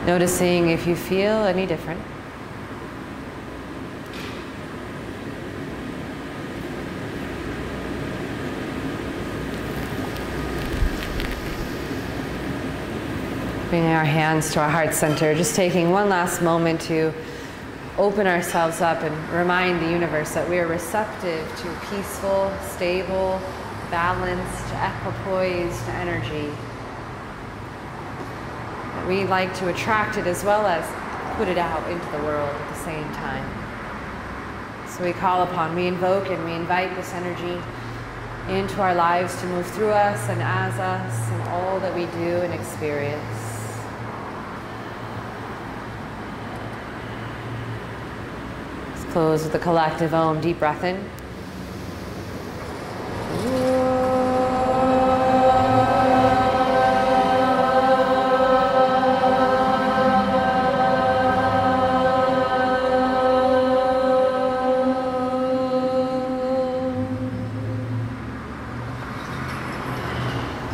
Noticing if you feel any different. Bringing our hands to our heart center, just taking one last moment to open ourselves up and remind the universe that we are receptive to peaceful, stable, balanced, equipoised energy. That we like to attract it as well as put it out into the world at the same time. So we call upon, we invoke and we invite this energy into our lives to move through us and as us in all that we do and experience. Close with the collective Om. Deep breath in.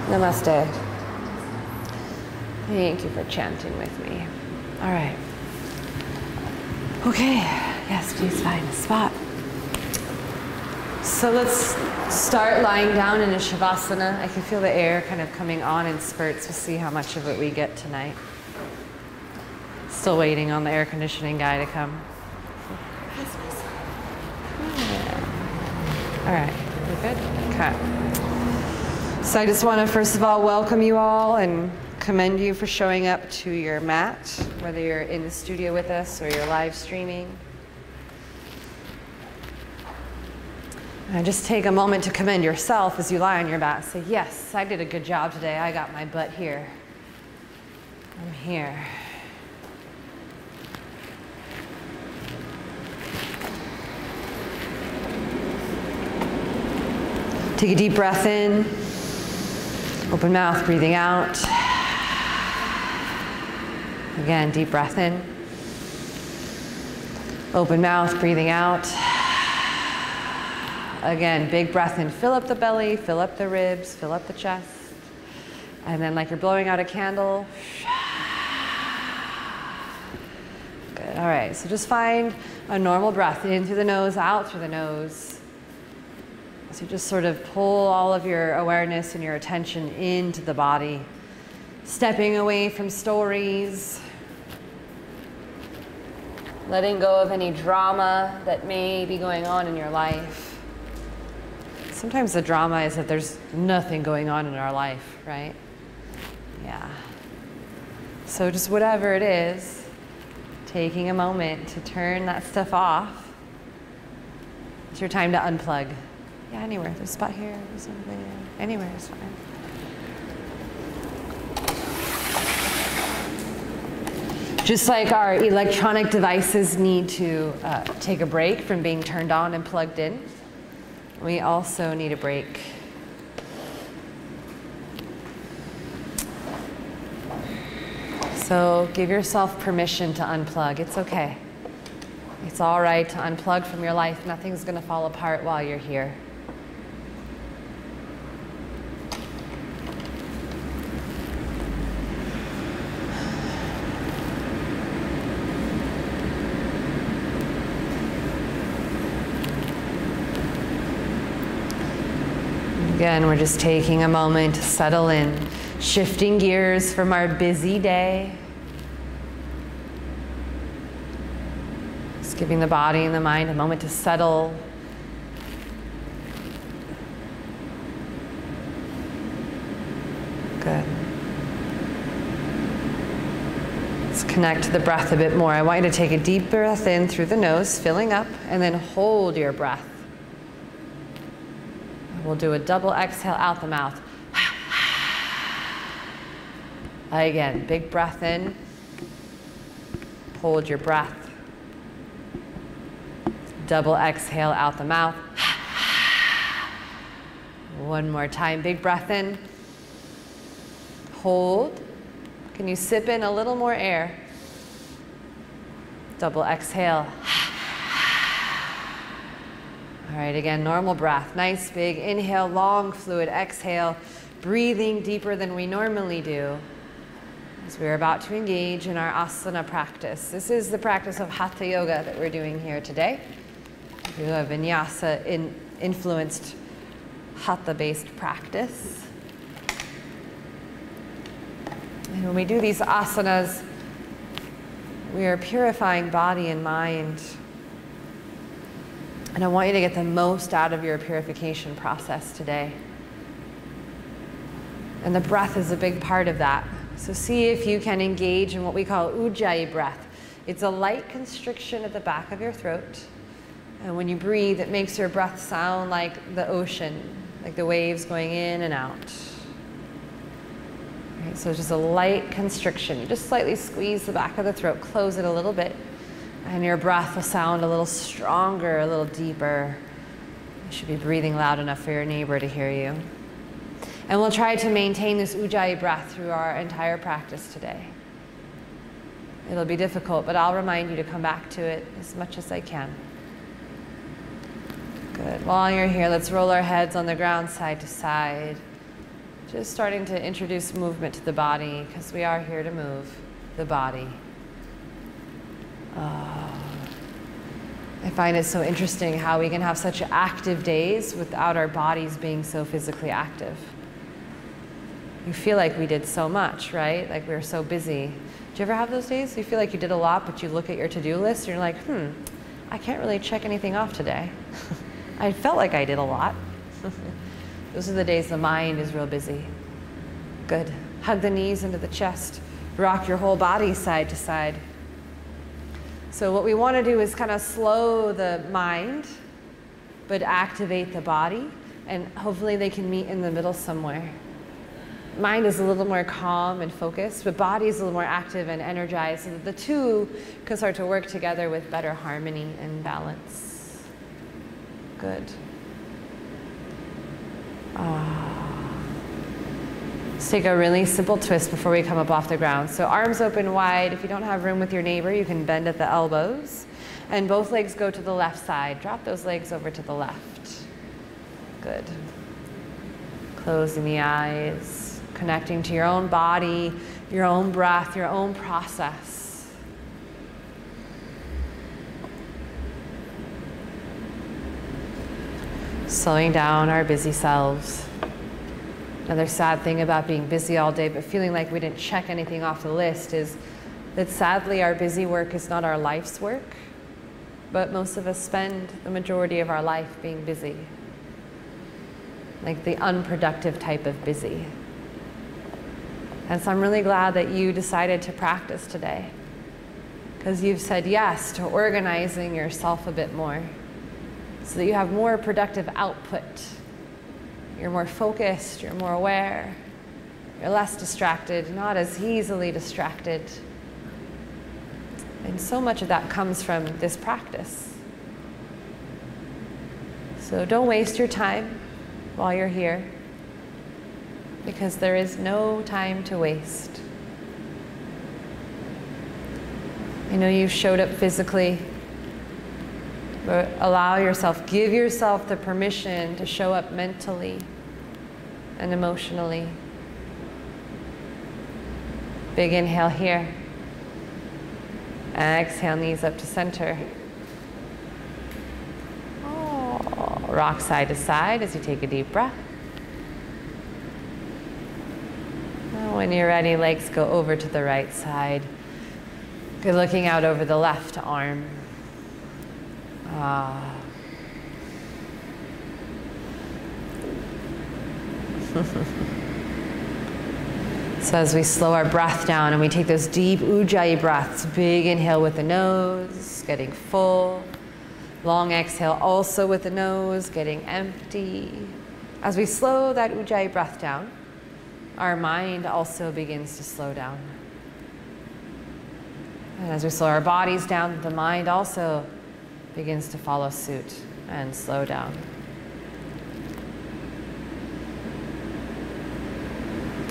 Namaste. Thank you for chanting with me. All right. Okay, yes, please find a spot. So let's start lying down in a Shavasana. I can feel the air kind of coming on in spurts. We'll see how much of it we get tonight. Still waiting on the air conditioning guy to come. Yeah. All right, we're good? Okay. So I just want to first of all welcome you all and commend you for showing up to your mat, whether you're in the studio with us or you're live streaming. And just take a moment to commend yourself as you lie on your mat. Say, yes, I did a good job today. I got my butt here. I'm here. Take a deep breath in. Open mouth, breathing out. Again, deep breath in. Open mouth, breathing out. Again, big breath in. Fill up the belly, fill up the ribs, fill up the chest. And then like you're blowing out a candle. Good. All right, so just find a normal breath in through the nose, out through the nose. So just sort of pull all of your awareness and your attention into the body. Stepping away from stories. Letting go of any drama that may be going on in your life. Sometimes the drama is that there's nothing going on in our life, right? Yeah. So just whatever it is, taking a moment to turn that stuff off. It's your time to unplug. Yeah, anywhere. There's a spot here, there's something there. Anywhere is fine. Just like our electronic devices need to take a break from being turned on and plugged in, we also need a break. So give yourself permission to unplug. It's okay. It's all right to unplug from your life. Nothing's going to fall apart while you're here. Again, we're just taking a moment to settle in, shifting gears from our busy day. Just giving the body and the mind a moment to settle. Good. Let's connect to the breath a bit more. I want you to take a deep breath in through the nose, filling up, and then hold your breath. We'll do a double exhale out the mouth. Again, big breath in. Hold your breath. Double exhale out the mouth. One more time, big breath in. Hold. Can you sip in a little more air? Double exhale. All right, again, normal breath. Nice big inhale, long fluid exhale, breathing deeper than we normally do. as we're about to engage in our asana practice. This is the practice of hatha yoga that we're doing here today. We do a vinyasa influenced hatha-based practice. And when we do these asanas, we are purifying body and mind. And I want you to get the most out of your purification process today. And the breath is a big part of that. So see if you can engage in what we call ujjayi breath. It's a light constriction at the back of your throat. And when you breathe, it makes your breath sound like the ocean, like the waves going in and out. Right, so it's just a light constriction. You just slightly squeeze the back of the throat, close it a little bit, and your breath will sound a little stronger, a little deeper. You should be breathing loud enough for your neighbor to hear you. And we'll try to maintain this ujjayi breath through our entire practice today. It'll be difficult, but I'll remind you to come back to it as much as I can. Good. While you're here, let's roll our heads on the ground side to side. Just starting to introduce movement to the body, because we are here to move the body. I find it so interesting how we can have such active days without our bodies being so physically active. You feel like we did so much, right? Like we were so busy. Do you ever have those days? You feel like you did a lot, but you look at your to-do list and you're like, I can't really check anything off today. I felt like I did a lot. Those are the days the mind is real busy. Good. Hug the knees into the chest. Rock your whole body side to side. So what we want to do is kind of slow the mind, but activate the body, and hopefully they can meet in the middle somewhere. Mind is a little more calm and focused, but body is a little more active and energized, so that the two can start to work together with better harmony and balance. Good. Let's take a really simple twist before we come up off the ground. So arms open wide. If you don't have room with your neighbor, you can bend at the elbows. And both legs go to the left side. Drop those legs over to the left. Good. Closing the eyes. Connecting to your own body, your own breath, your own process. Slowing down our busy selves. Another sad thing about being busy all day but feeling like we didn't check anything off the list is that sadly our busy work is not our life's work, but most of us spend the majority of our life being busy. Like the unproductive type of busy. And so I'm really glad that you decided to practice today, because you've said yes to organizing yourself a bit more so that you have more productive output. You're more focused, you're more aware, you're less distracted, not as easily distracted. And so much of that comes from this practice. So don't waste your time while you're here, because there is no time to waste. I know you showed up physically, but allow yourself, give yourself the permission to show up mentally and emotionally. Big inhale here. Exhale, knees up to center. Rock side to side as you take a deep breath. When you're ready, legs go over to the right side. Good, looking out over the left arm. So as we slow our breath down and we take those deep ujjayi breaths, big inhale with the nose, getting full. Long exhale also with the nose, getting empty. As we slow that ujjayi breath down, our mind also begins to slow down. And as we slow our bodies down, the mind also begins to follow suit and slow down.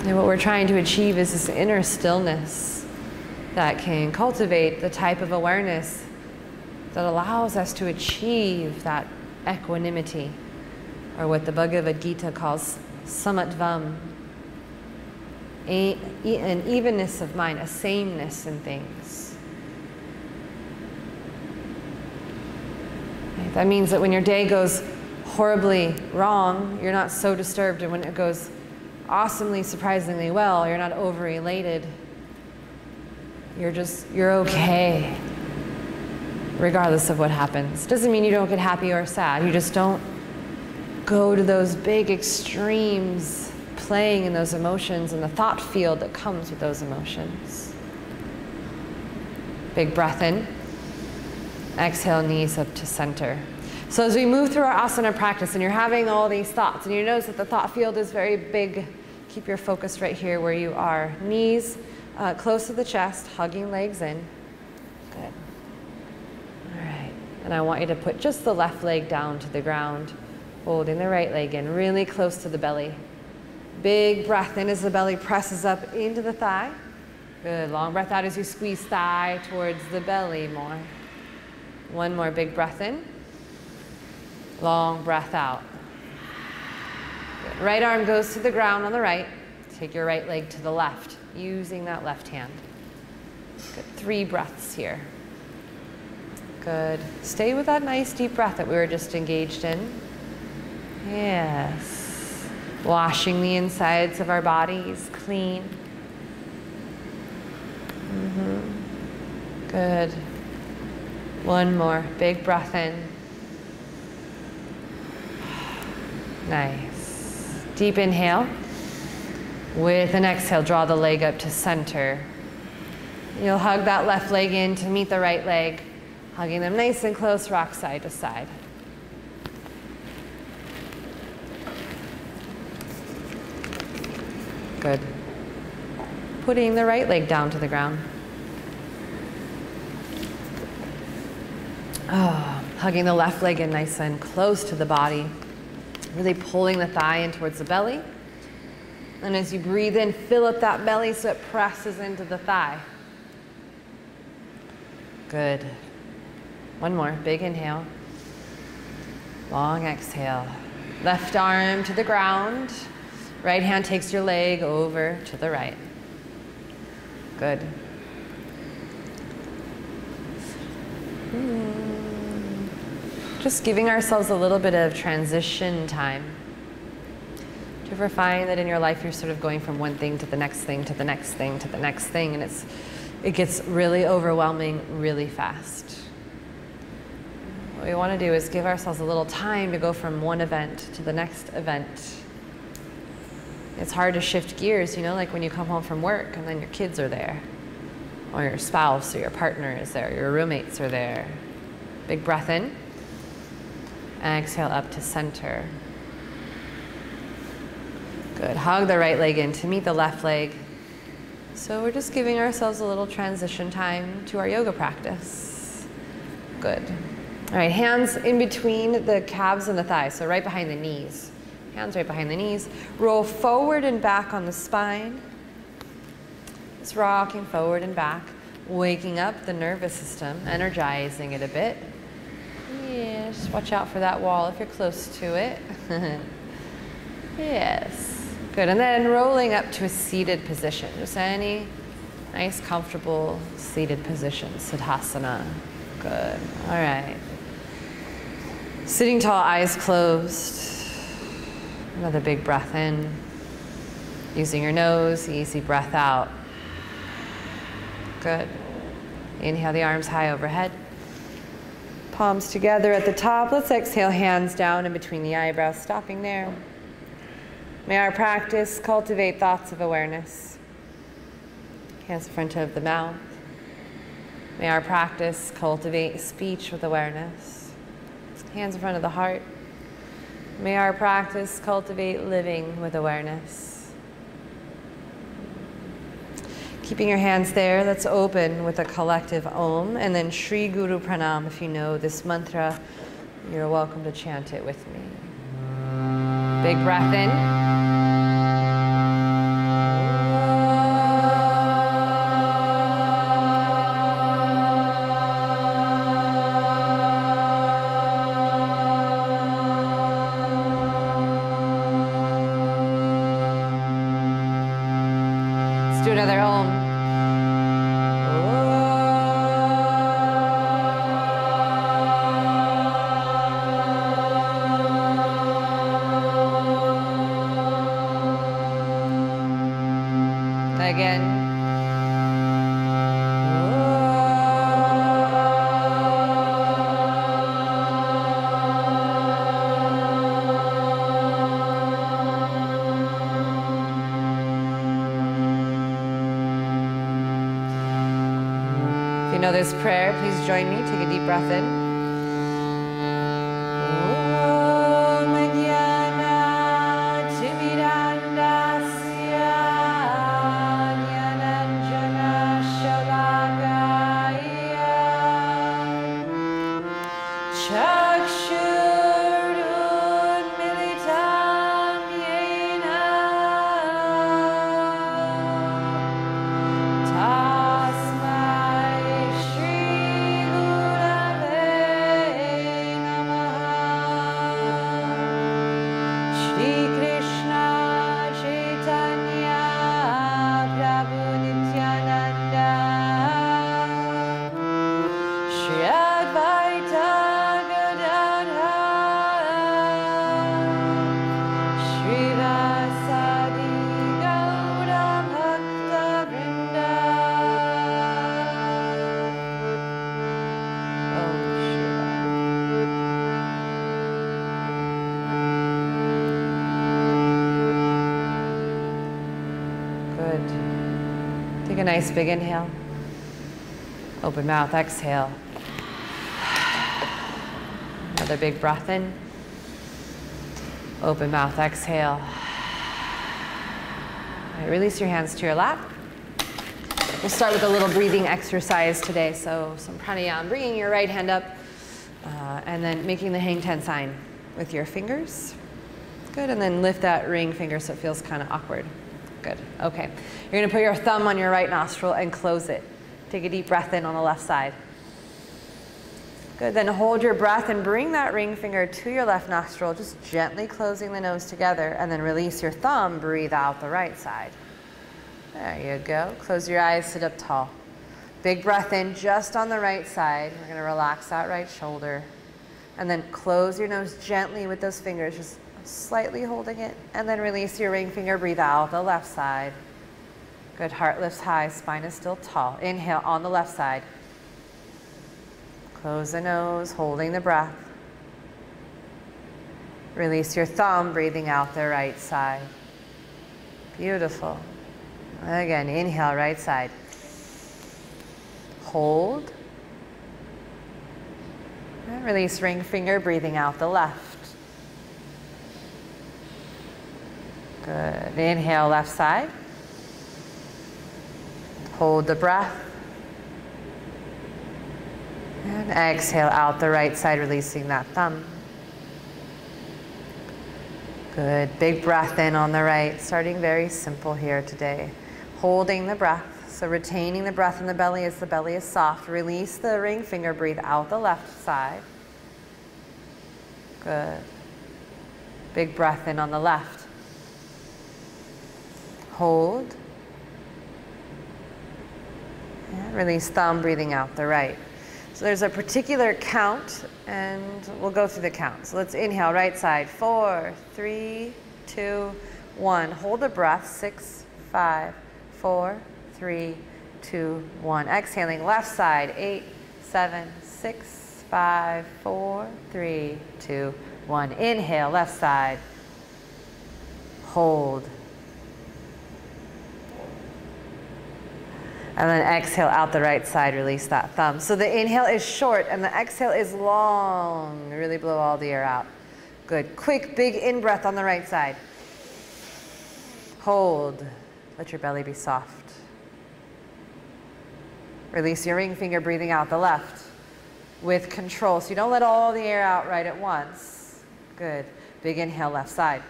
And what we're trying to achieve is this inner stillness that can cultivate the type of awareness that allows us to achieve that equanimity, or what the Bhagavad Gita calls samatvam. an evenness of mind, a sameness in things. Right? That means that when your day goes horribly wrong, you're not so disturbed, and when it goes awesomely, surprisingly well, you're not over elated. You're okay, regardless of what happens. Doesn't mean you don't get happy or sad. You just don't go to those big extremes, playing in those emotions and the thought field that comes with those emotions. Big breath in. Exhale, knees up to center. So as we move through our asana practice and you're having all these thoughts and you notice that the thought field is very big, keep your focus right here where you are. Knees close to the chest, hugging legs in. Good. All right. And I want you to put just the left leg down to the ground, holding the right leg in, really close to the belly. Big breath in as the belly presses up into the thigh. Good. Long breath out as you squeeze thigh towards the belly more. One more big breath in. Long breath out. Good. Right arm goes to the ground on the right. Take your right leg to the left, using that left hand. Good. 3 breaths here. Good. Stay with that nice deep breath that we were just engaged in. Yes. Washing the insides of our bodies clean. Good. One more. Big breath in. Nice. Deep inhale. With an exhale, draw the leg up to center. You'll hug that left leg in to meet the right leg, hugging them nice and close, rock side to side. Good. Putting the right leg down to the ground. Oh, hugging the left leg in nice and close to the body. Really pulling the thigh in towards the belly. And as you breathe in, fill up that belly so it presses into the thigh. Good. One more. Big inhale. Long exhale. Left arm to the ground. Right hand takes your leg over to the right. Good. Just giving ourselves a little bit of transition time. Do you ever find that in your life you're sort of going from one thing to the next thing to the next thing to the next thing, and it gets really overwhelming really fast? What we want to do is give ourselves a little time to go from one event to the next event. It's hard to shift gears, you know, like when you come home from work and then your kids are there, or your spouse or your partner is there, your roommates are there. Big breath in. Exhale up to center. Good. Hug the right leg in to meet the left leg. So we're just giving ourselves a little transition time to our yoga practice. Good. All right, hands in between the calves and the thighs, so right behind the knees. Hands right behind the knees. Roll forward and back on the spine. Just rocking forward and back, waking up the nervous system, energizing it a bit. Yes, watch out for that wall if you're close to it. Yes, good. And then rolling up to a seated position. Just any nice, comfortable seated position, Siddhasana. Good. All right. Sitting tall, eyes closed. Another big breath in. Using your nose, easy breath out. Good. Inhale the arms high overhead. Palms together at the top. Let's exhale, hands down in between the eyebrows, stopping there. May our practice cultivate thoughts of awareness. Hands in front of the mouth. May our practice cultivate speech with awareness. Hands in front of the heart. May our practice cultivate living with awareness. Keeping your hands there, let's open with a collective Om, and then Shri Guru Pranam. If you know this mantra, you're welcome to chant it with me. Big breath in. do another Om. Again. If you know this prayer, please join me. Take a deep breath in. Take a nice big inhale. Open mouth, exhale. Another big breath in. Open mouth, exhale. All right, release your hands to your lap. We'll start with a little breathing exercise today. So some pranayama, bringing your right hand up and then making the hang ten sign with your fingers. Good, and then lift that ring finger so it feels kind of awkward. Good, okay. You're gonna put your thumb on your right nostril and close it. Take a deep breath in on the left side. Good, then hold your breath and bring that ring finger to your left nostril, just gently closing the nose together, and then release your thumb, breathe out the right side. There you go, close your eyes, sit up tall. Big breath in just on the right side. We're gonna relax that right shoulder. And then close your nose gently with those fingers, just slightly holding it, and then release your ring finger, breathe out the left side. Good, heart lifts high, spine is still tall. Inhale on the left side. Close the nose, holding the breath. Release your thumb, breathing out the right side. Beautiful. Again, inhale, right side. Hold. And release ring finger, breathing out the left. Good. Inhale, left side. Hold the breath. And exhale out the right side, releasing that thumb. Good. Big breath in on the right, starting very simple here today. Holding the breath, so retaining the breath in the belly as the belly is soft. Release the ring finger, breathe out the left side. Good. Big breath in on the left. Hold. And release thumb, breathing out the right. So there's a particular count, and we'll go through the count. So let's inhale, right side. 4, 3, 2, 1. Hold the breath. 6, 5, 4, 3, 2, 1. Exhaling, left side. 8, 7, 6, 5, 4, 3, 2, 1. Inhale, left side. Hold. And then exhale out the right side, release that thumb. So the inhale is short and the exhale is long. Really blow all the air out. Good. Quick, big in-breath on the right side. Hold. Let your belly be soft. Release your ring finger, breathing out the left with control. So you don't let all the air out right at once. Good. Big inhale, left side.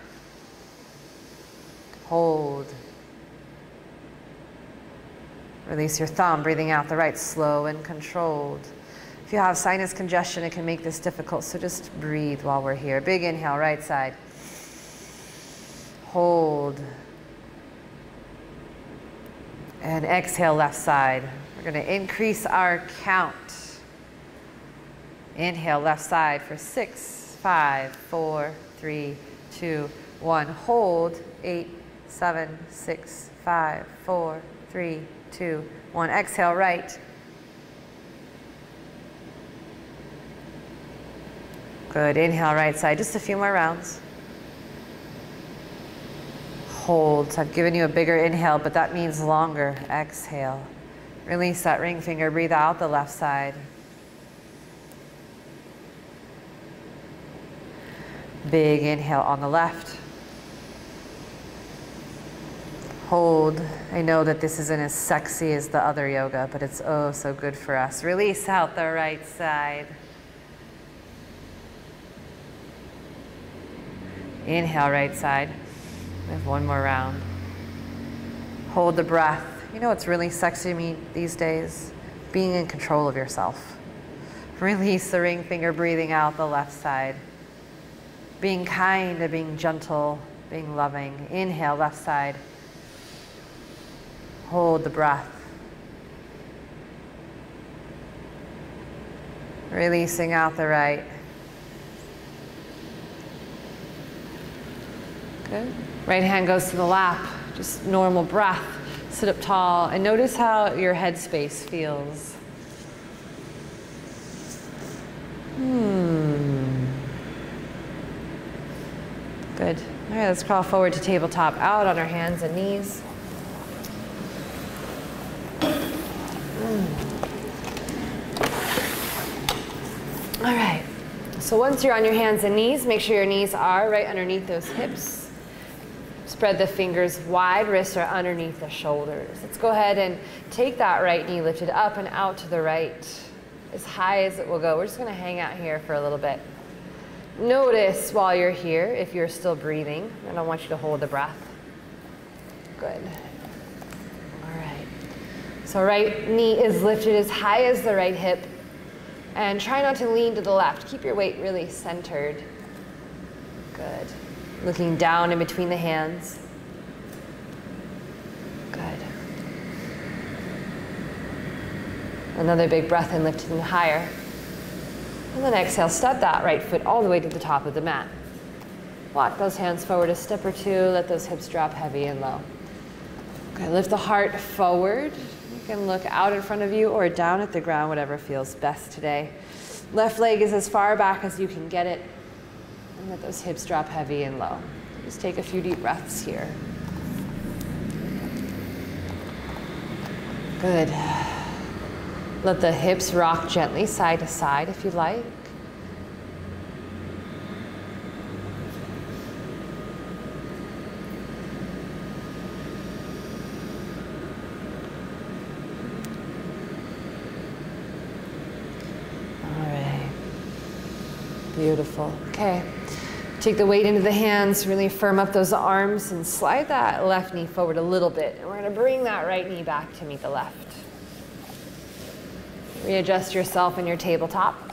Hold. Release your thumb, breathing out the right, slow and controlled. If you have sinus congestion, it can make this difficult, so just breathe while we're here. Big inhale, right side. Hold. And exhale, left side. We're going to increase our count. Inhale, left side for 6, 5, 4, 3, 2, 1. Hold. 8, 7, 6, 5, 4, 3, 2, 1. Exhale, right. Good. Inhale, right side. Just a few more rounds. Hold. So I've given you a bigger inhale, but that means longer. Exhale. Release that ring finger. Breathe out the left side. Big inhale on the left. Hold. I know that this isn't as sexy as the other yoga, but it's oh so good for us. Release out the right side. Inhale, right side. We have one more round. Hold the breath. You know what's really sexy to me these days? Being in control of yourself. Release the ring finger, breathing out the left side. Being kind, being gentle, being loving. Inhale, left side. Hold the breath. Releasing out the right. Good. Right hand goes to the lap. Just normal breath. Sit up tall and notice how your head space feels. Good. All right, let's crawl forward to tabletop, out on our hands and knees. All right. So once you're on your hands and knees, make sure your knees are right underneath those hips. Spread the fingers wide, wrists are underneath the shoulders. Let's go ahead and take that right knee lifted up and out to the right, as high as it will go. We're just going to hang out here for a little bit. Notice while you're here if you're still breathing. I don't want you to hold the breath. Good. All right. So right knee is lifted as high as the right hip. And try not to lean to the left. Keep your weight really centered. Good. Looking down in between the hands. Good. Another big breath in, lifting higher. And then exhale, step that right foot all the way to the top of the mat. Walk those hands forward a step or two. Let those hips drop heavy and low. Okay, lift the heart forward. You can look out in front of you or down at the ground, whatever feels best today. Left leg is as far back as you can get it. And let those hips drop heavy and low. Just take a few deep breaths here. Good. Let the hips rock gently side to side if you like. Beautiful. Okay. Take the weight into the hands, really firm up those arms and slide that left knee forward a little bit. And we're going to bring that right knee back to meet the left. Readjust yourself in your tabletop.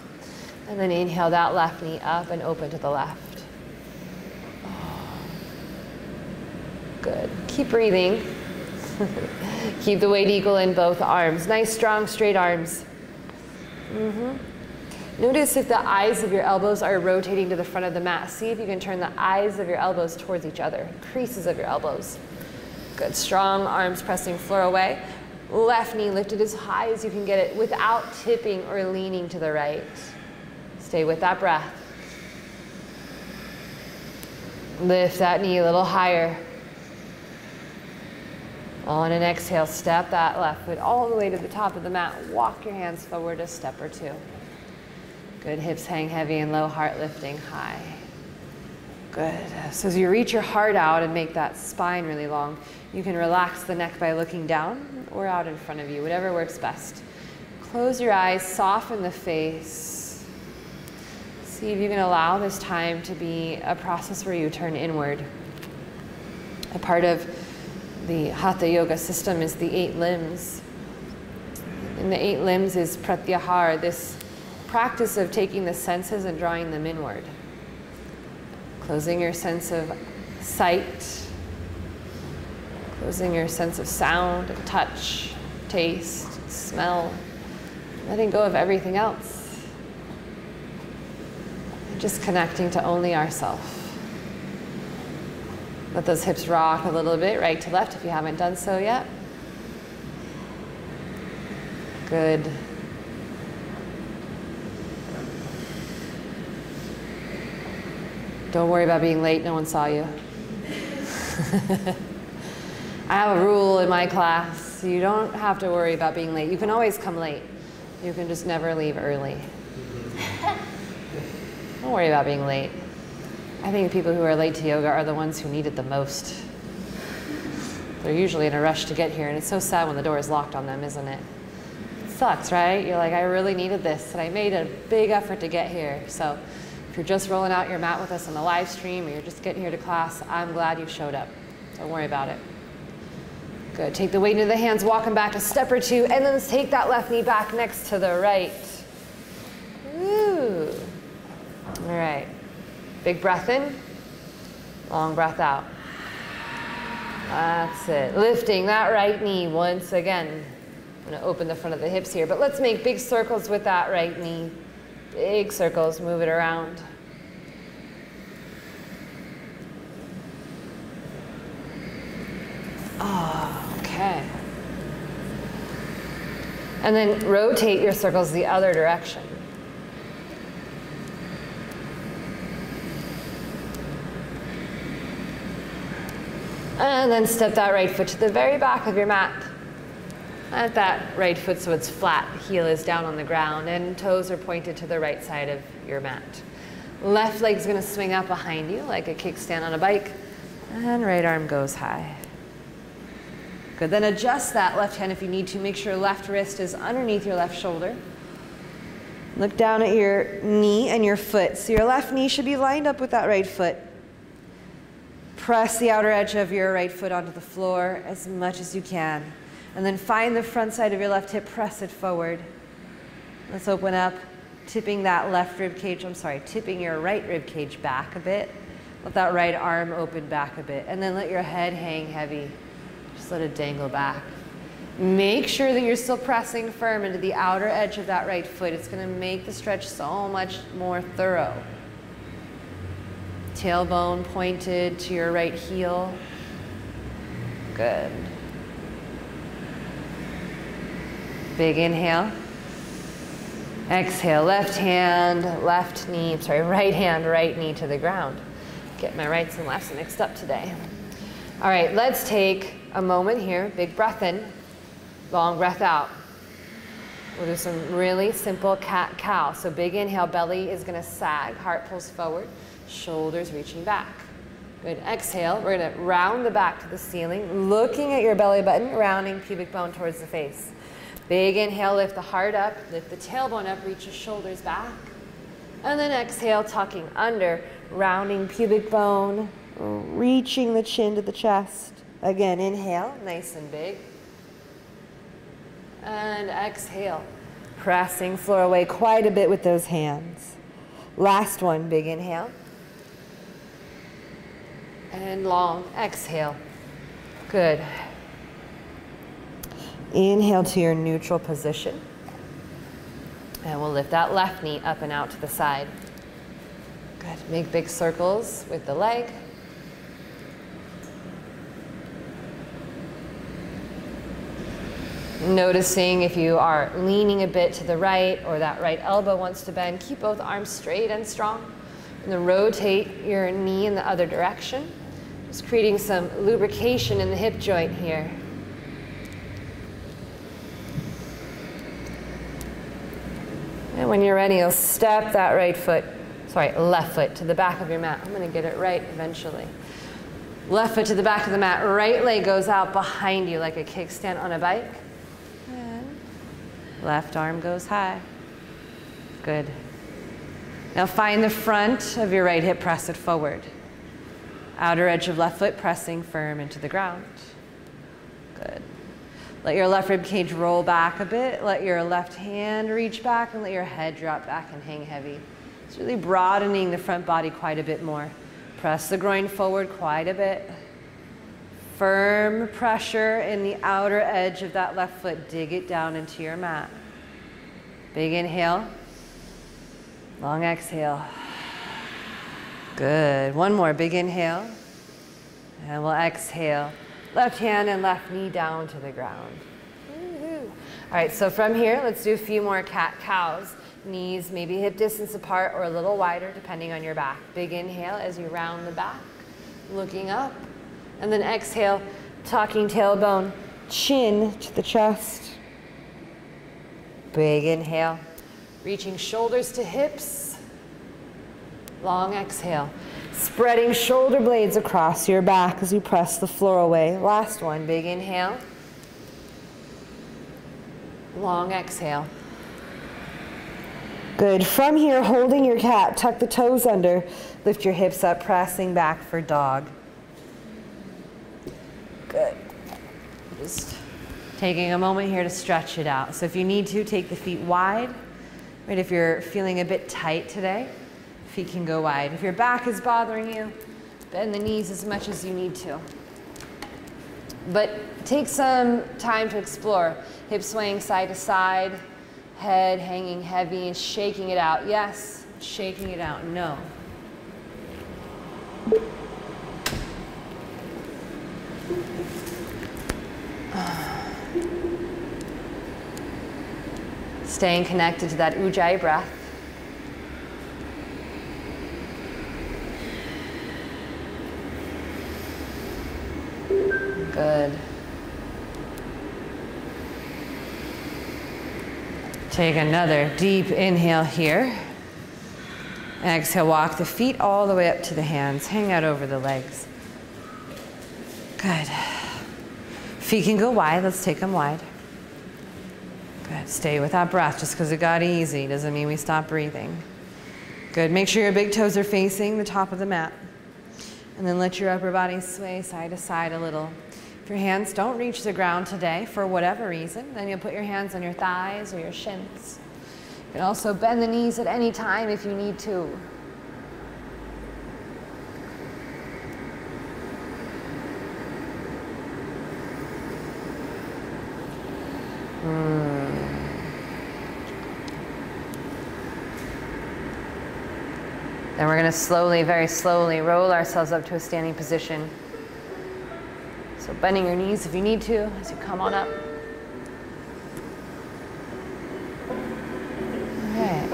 And then inhale that left knee up and open to the left. Good. Keep breathing. Keep the weight equal in both arms. Nice, strong, straight arms. Notice if the eyes of your elbows are rotating to the front of the mat. See if you can turn the eyes of your elbows towards each other, creases of your elbows. Good, strong arms pressing floor away. Left knee lifted as high as you can get it without tipping or leaning to the right. Stay with that breath. Lift that knee a little higher. On an exhale, step that left foot all the way to the top of the mat. Walk your hands forward a step or two. Good, hips hang heavy and low, heart lifting high. Good. So as you reach your heart out and make that spine really long, you can relax the neck by looking down or out in front of you, whatever works best. Close your eyes, soften the face. See if you can allow this time to be a process where you turn inward. A part of the Hatha Yoga system is the 8 limbs. And the 8 limbs is pratyahara, this practice of taking the senses and drawing them inward. Closing your sense of sight, Losing your sense of sound and touch, taste, smell. Letting go of everything else. And just connecting to only ourselves. Let those hips rock a little bit, right to left if you haven't done so yet. Good. Don't worry about being late, no one saw you. I have a rule in my class. You don't have to worry about being late. You can always come late. You can just never leave early. Don't worry about being late. I think people who are late to yoga are the ones who need it the most. They're usually in a rush to get here, and it's so sad when the door is locked on them, isn't it? It sucks, right? You're like, I really needed this, and I made a big effort to get here. So if you're just rolling out your mat with us on the live stream, or you're just getting here to class, I'm glad you showed up. Don't worry about it. Good. Take the weight into the hands, walk them back a step or two, and then let's take that left knee back next to the right. Woo. All right. Big breath in, long breath out. That's it. Lifting that right knee once again. I'm going to open the front of the hips here, but let's make big circles with that right knee. Big circles, move it around. Oh, okay. And then rotate your circles the other direction. And then step that right foot to the very back of your mat. At that right foot so it's flat, heel is down on the ground, and toes are pointed to the right side of your mat. Left leg's gonna swing out behind you like a kickstand on a bike, and right arm goes high. Good, then adjust that left hand if you need to. Make sure left wrist is underneath your left shoulder. Look down at your knee and your foot. So your left knee should be lined up with that right foot. Press the outer edge of your right foot onto the floor as much as you can. And then find the front side of your left hip, press it forward. Let's open up, tipping that left rib cage, tipping your right rib cage back a bit. Let that right arm open back a bit. And then let your head hang heavy. Just let it dangle back. Make sure that you're still pressing firm into the outer edge of that right foot. It's gonna make the stretch so much more thorough. Tailbone pointed to your right heel. Good. Big inhale. Exhale, left hand, left knee, right hand, right knee to the ground. Get my rights and lefts mixed up today. All right, let's take a moment here. Big breath in, long breath out. We'll do some really simple cat-cow. So big inhale, belly is gonna sag, heart pulls forward, shoulders reaching back. Good, exhale, we're gonna round the back to the ceiling, looking at your belly button, rounding pubic bone towards the face. Big inhale, lift the heart up, lift the tailbone up, reach your shoulders back. And then exhale, tucking under, rounding pubic bone, reaching the chin to the chest. Again, inhale, nice and big. And exhale, pressing floor away quite a bit with those hands. Last one, big inhale. And long exhale. Good. Inhale to your neutral position. And we'll lift that left knee up and out to the side. Good. Make big circles with the leg. Noticing if you are leaning a bit to the right or that right elbow wants to bend, keep both arms straight and strong. And then rotate your knee in the other direction. Just creating some lubrication in the hip joint here. And when you're ready, you'll step that left foot to the back of your mat. I'm gonna get it right eventually. Left foot to the back of the mat, right leg goes out behind you like a kickstand on a bike. And left arm goes high. Good. Now find the front of your right hip, press it forward. Outer edge of left foot pressing firm into the ground. Good. Let your left rib cage roll back a bit. Let your left hand reach back and let your head drop back and hang heavy. It's really broadening the front body quite a bit more. Press the groin forward quite a bit. Firm pressure in the outer edge of that left foot. Dig it down into your mat. Big inhale. Long exhale. Good. One more big inhale. And we'll exhale. Left hand and left knee down to the ground. Woo-hoo. All right, so from here, let's do a few more cat-cows. Knees maybe hip distance apart or a little wider depending on your back. Big inhale as you round the back, looking up. And then exhale, tucking tailbone, chin to the chest. Big inhale, reaching shoulders to hips. Long exhale, spreading shoulder blades across your back as you press the floor away. Last one, big inhale. Long exhale. Good. From here, holding your cat, tuck the toes under, lift your hips up, pressing back for dog. Good. Just taking a moment here to stretch it out. So if you need to, take the feet wide. Right, if you're feeling a bit tight today, feet can go wide. If your back is bothering you, bend the knees as much as you need to. But take some time to explore. Hips swaying side to side, head hanging heavy and shaking it out. Yes, shaking it out. No. Staying connected to that Ujjayi breath. Good. Take another deep inhale here. Exhale, walk the feet all the way up to the hands. Hang out over the legs. Good. Feet can go wide. Let's take them wide. Good. Stay with that breath. Just because it got easy doesn't mean we stop breathing. Good. Make sure your big toes are facing the top of the mat. And then let your upper body sway side to side a little. If your hands don't reach the ground today for whatever reason, then you'll put your hands on your thighs or your shins. You can also bend the knees at any time if you need to. Then we're going to slowly, very slowly roll ourselves up to a standing position. So bending your knees if you need to as you come on up. Okay.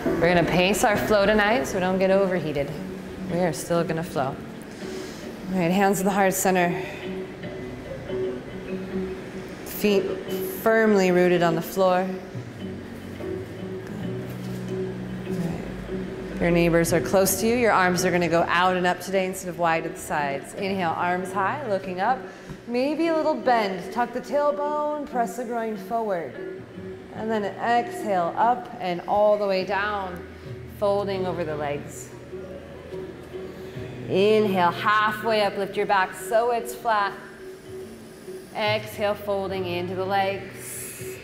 We're going to pace our flow tonight so we don't get overheated. We are still going to flow. All right, hands to the heart center. Feet firmly rooted on the floor. Your neighbors are close to you. Your arms are going to go out and up today instead of wide to the sides. Inhale, arms high, looking up. Maybe a little bend. Tuck the tailbone, press the groin forward. And then exhale, up and all the way down, folding over the legs. Inhale, halfway up, lift your back so it's flat. Exhale, folding into the legs.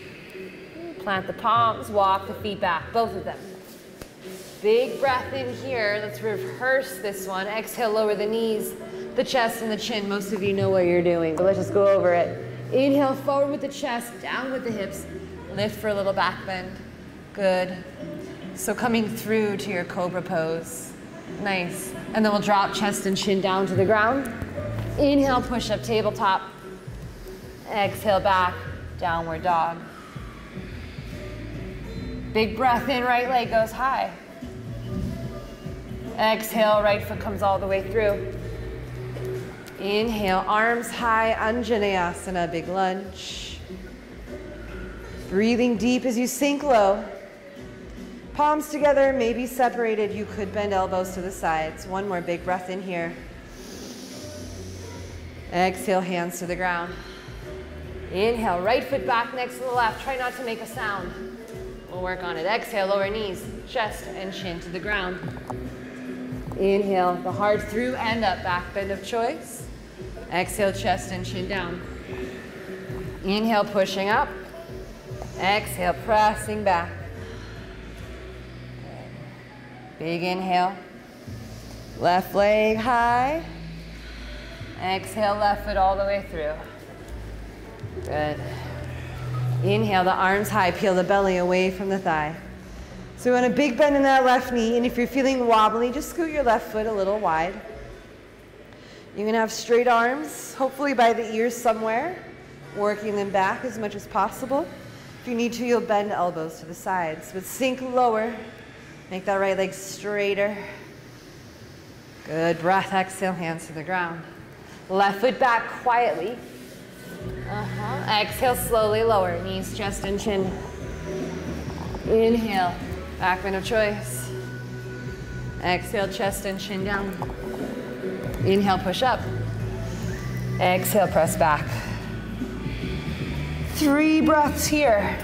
Plant the palms, walk the feet back, both of them. Big breath in here. Let's rehearse this one. Exhale, lower the knees, the chest and the chin. Most of you know what you're doing, but let's just go over it. Inhale, forward with the chest, down with the hips. Lift for a little back bend. Good. So coming through to your cobra pose. Nice. And then we'll drop chest and chin down to the ground. Inhale, push up, tabletop. Exhale, back, downward dog. Big breath in, right leg goes high. Exhale, right foot comes all the way through. Inhale, arms high, Anjaneyasana, big lunge. Breathing deep as you sink low. Palms together, maybe separated. You could bend elbows to the sides. One more big breath in here. Exhale, hands to the ground. Inhale, right foot back next to the left. Try not to make a sound. We'll work on it. Exhale, lower knees, chest and chin to the ground. Inhale, the heart through and up, back bend of choice. Exhale, chest and chin down. Inhale, pushing up. Exhale, pressing back. Big inhale. Left leg high. Exhale, left foot all the way through. Good. Inhale, the arms high, peel the belly away from the thigh. So we want a big bend in that left knee, and if you're feeling wobbly, just scoot your left foot a little wide. You're gonna have straight arms, hopefully by the ears somewhere, working them back as much as possible. If you need to, you'll bend elbows to the sides, but sink lower. Make that right leg straighter. Good breath, exhale, hands to the ground. Left foot back quietly. Exhale, slowly lower, knees, chest, and chin. Inhale, back bend of choice. Exhale, chest and chin down. Inhale, push up. Exhale, press back. 3 breaths here.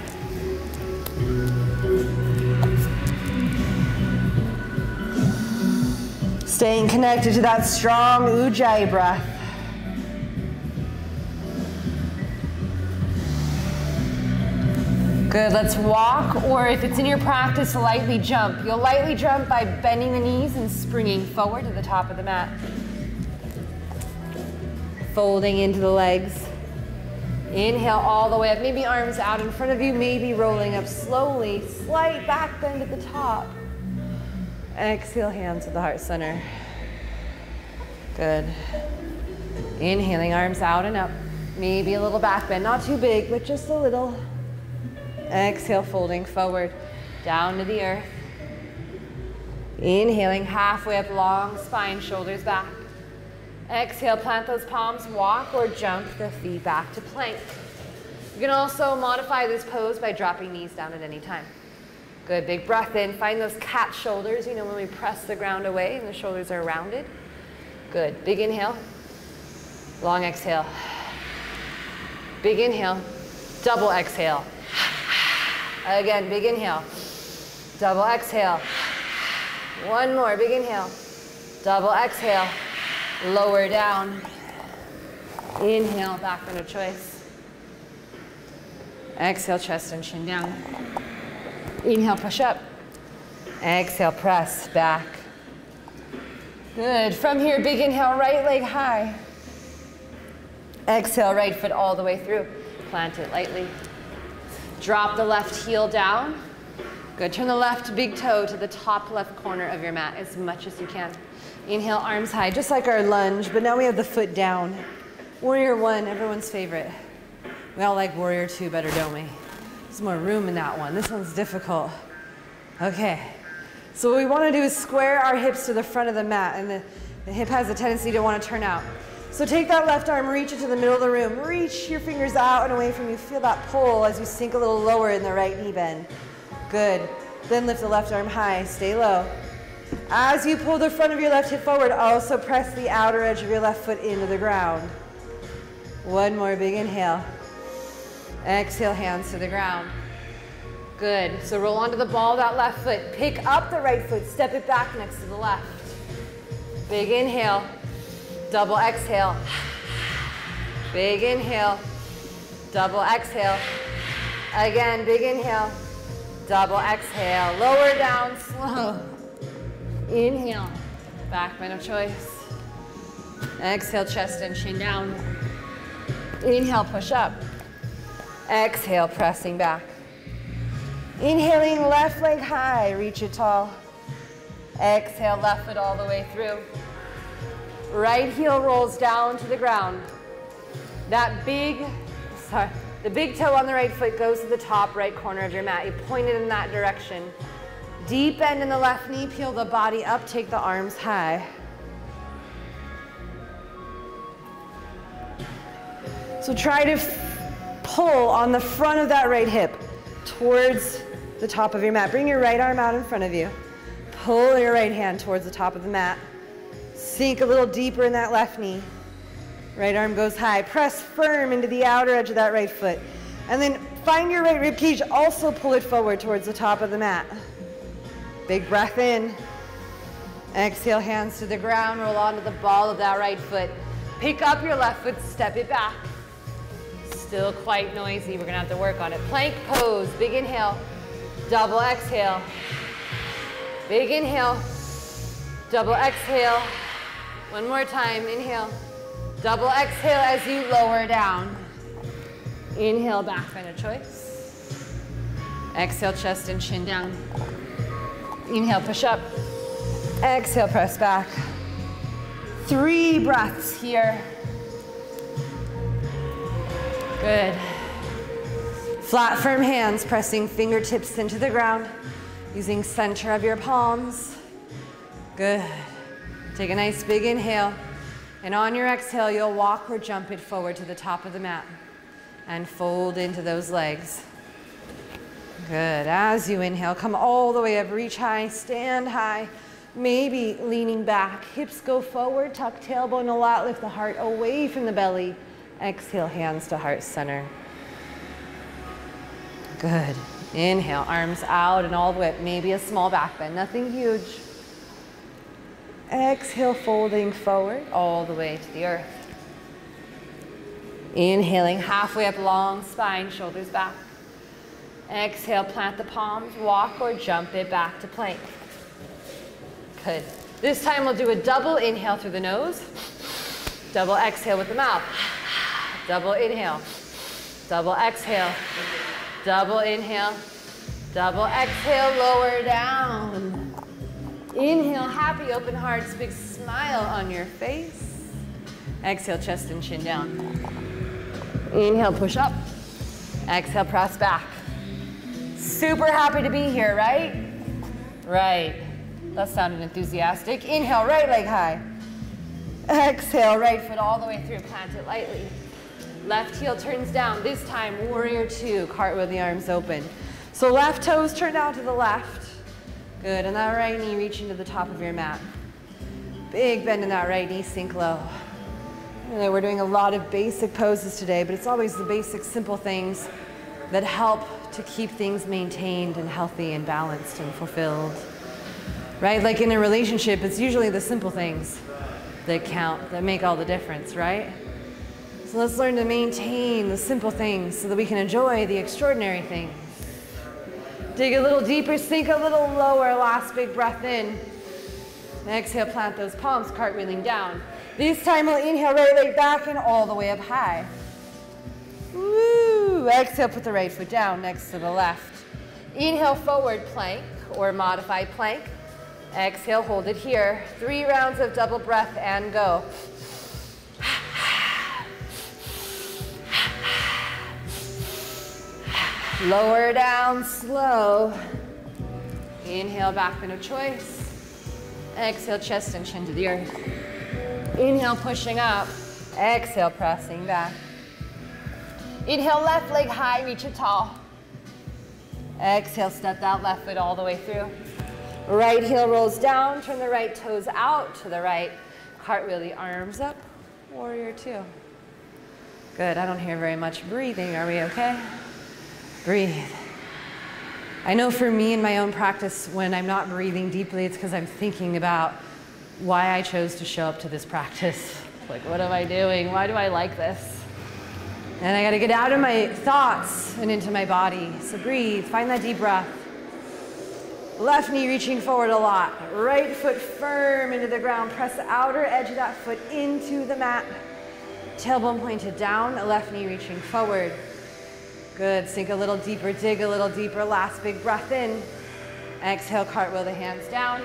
Staying connected to that strong Ujjayi breath. Good, let's walk, or if it's in your practice, lightly jump. You'll lightly jump by bending the knees and springing forward to the top of the mat. Folding into the legs. Inhale all the way up, maybe arms out in front of you, maybe rolling up slowly, slight back bend at the top. Exhale, hands to the heart center. Good. Inhaling, arms out and up. Maybe a little back bend, not too big, but just a little. Exhale, folding forward, down to the earth. Inhaling, halfway up, long spine, shoulders back. Exhale, plant those palms, walk or jump the feet back to plank. You can also modify this pose by dropping knees down at any time. Good, big breath in, find those cat shoulders, you know, when we press the ground away and the shoulders are rounded. Good, big inhale, long exhale. Big inhale, double exhale. Again, big inhale, double exhale. One more, big inhale, double exhale. Lower down. Inhale, back bend of choice. Exhale, chest and chin down. Inhale, push up. Exhale, press back. Good. From here, big inhale, right leg high. Exhale, right foot all the way through. Plant it lightly. Drop the left heel down. Good. Turn the left big toe to the top left corner of your mat as much as you can. Inhale, arms high, just like our lunge, but now we have the foot down. Warrior 1, everyone's favorite. We all like Warrior 2 better, don't we? There's more room in that one. This one's difficult. Okay, so what we want to do is square our hips to the front of the mat, and the hip has a tendency to want to turn out. So take that left arm, reach it to the middle of the room. Reach your fingers out and away from you. Feel that pull as you sink a little lower in the right knee bend. Good. Then lift the left arm high, stay low. As you pull the front of your left hip forward, also press the outer edge of your left foot into the ground. One more big inhale. Exhale, hands to the ground. Good. So roll onto the ball of that left foot. Pick up the right foot, step it back next to the left. Big inhale, double exhale. Big inhale, double exhale. Again, big inhale, double exhale. Lower down, slow. Inhale, back bend of choice. Exhale, chest and chin down. Inhale, push up. Exhale, pressing back. Inhaling, left leg high, reach it tall. Exhale, left foot all the way through. Right heel rolls down to the ground. The big toe on the right foot goes to the top right corner of your mat. You point it in that direction. Deep bend in the left knee, peel the body up, take the arms high. So try to pull on the front of that right hip towards the top of your mat. Bring your right arm out in front of you. Pull your right hand towards the top of the mat. Sink a little deeper in that left knee. Right arm goes high. Press firm into the outer edge of that right foot. And then find your right rib cage, also pull it forward towards the top of the mat. Big breath in. Exhale, hands to the ground, roll onto the ball of that right foot. Pick up your left foot, step it back. Still quite noisy, we're gonna have to work on it. Plank pose, big inhale, double exhale. Big inhale, double exhale. One more time, inhale, Double exhale as you lower down. Inhale, back bend of choice. Exhale, chest and chin down. Inhale, push up. Exhale, press back. 3 breaths here. Good. Flat, firm hands, pressing fingertips into the ground, using center of your palms. Good. Take a nice big inhale. And on your exhale, you'll walk or jump it forward to the top of the mat and fold into those legs. Good. As you inhale, come all the way up, reach high, stand high, maybe leaning back. Hips go forward, tuck tailbone a lot, lift the heart away from the belly. Exhale, hands to heart center. Good. Inhale, arms out and all the way up, maybe a small back bend, nothing huge. Exhale, folding forward all the way to the earth. Inhaling, halfway up, long spine, shoulders back. Exhale, plant the palms, walk or jump it back to plank. Good. This time we'll do a double inhale through the nose, double exhale with the mouth. Double inhale, double exhale, double inhale, double exhale, lower down. Inhale, happy, open hearts, big smile on your face. Exhale, chest and chin down. Inhale, push up. Exhale, press back. Super happy to be here, right? Right. That sounded enthusiastic. Inhale, right leg high. Exhale, right foot all the way through, plant it lightly. Left heel turns down. This time, warrior 2, cartwheel the arms open. So left toes turn down to the left. Good, and that right knee reaching to the top of your mat. Big bend in that right knee, sink low. We're doing a lot of basic poses today, but it's always the basic, simple things that help to keep things maintained and healthy and balanced and fulfilled. Right? Like in a relationship, it's usually the simple things that count, that make all the difference, right? So let's learn to maintain the simple things so that we can enjoy the extraordinary things. Dig a little deeper, sink a little lower, last big breath in. Exhale, plant those palms, cartwheeling down. This time we'll inhale, right leg back and all the way up high. Woo! Exhale, put the right foot down next to the left. Inhale, forward plank or modified plank. Exhale, hold it here. 3 rounds of double breath and go. Lower down, slow. Inhale, back bend of choice. Exhale, chest and chin to the earth. Inhale, pushing up. Exhale, pressing back. Inhale, left leg high, reach it tall. Exhale, step that left foot all the way through. Right heel rolls down, turn the right toes out to the right. Cartwheel the arms up, warrior 2. Good, I don't hear very much breathing, are we okay? Breathe. I know for me in my own practice, when I'm not breathing deeply, it's because I'm thinking about why I chose to show up to this practice. Like, what am I doing? Why do I like this? And I gotta get out of my thoughts and into my body. So breathe, find that deep breath. Left knee reaching forward a lot. Right foot firm into the ground. Press the outer edge of that foot into the mat. Tailbone pointed down, left knee reaching forward. Good, sink a little deeper, dig a little deeper. Last big breath in. Exhale, cartwheel the hands down.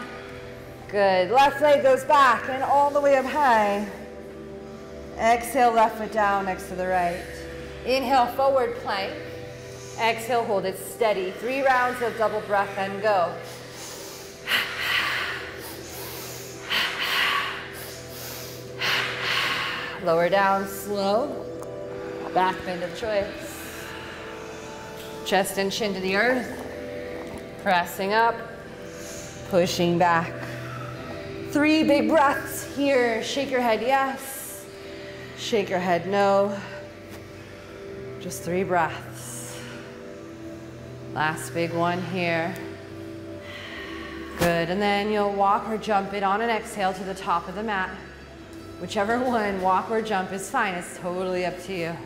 Good, left leg goes back and all the way up high. Exhale, left foot down next to the right. Inhale, forward plank. Exhale, hold it steady. 3 rounds of double breath and go. Lower down, slow. Back bend of choice. Chest and chin to the earth. Pressing up, pushing back. 3 big breaths here. Shake your head yes. Shake your head no. Just 3 breaths. Last big one here. Good, and then you'll walk or jump it on an exhale to the top of the mat. Whichever one, walk or jump is fine. It's totally up to you.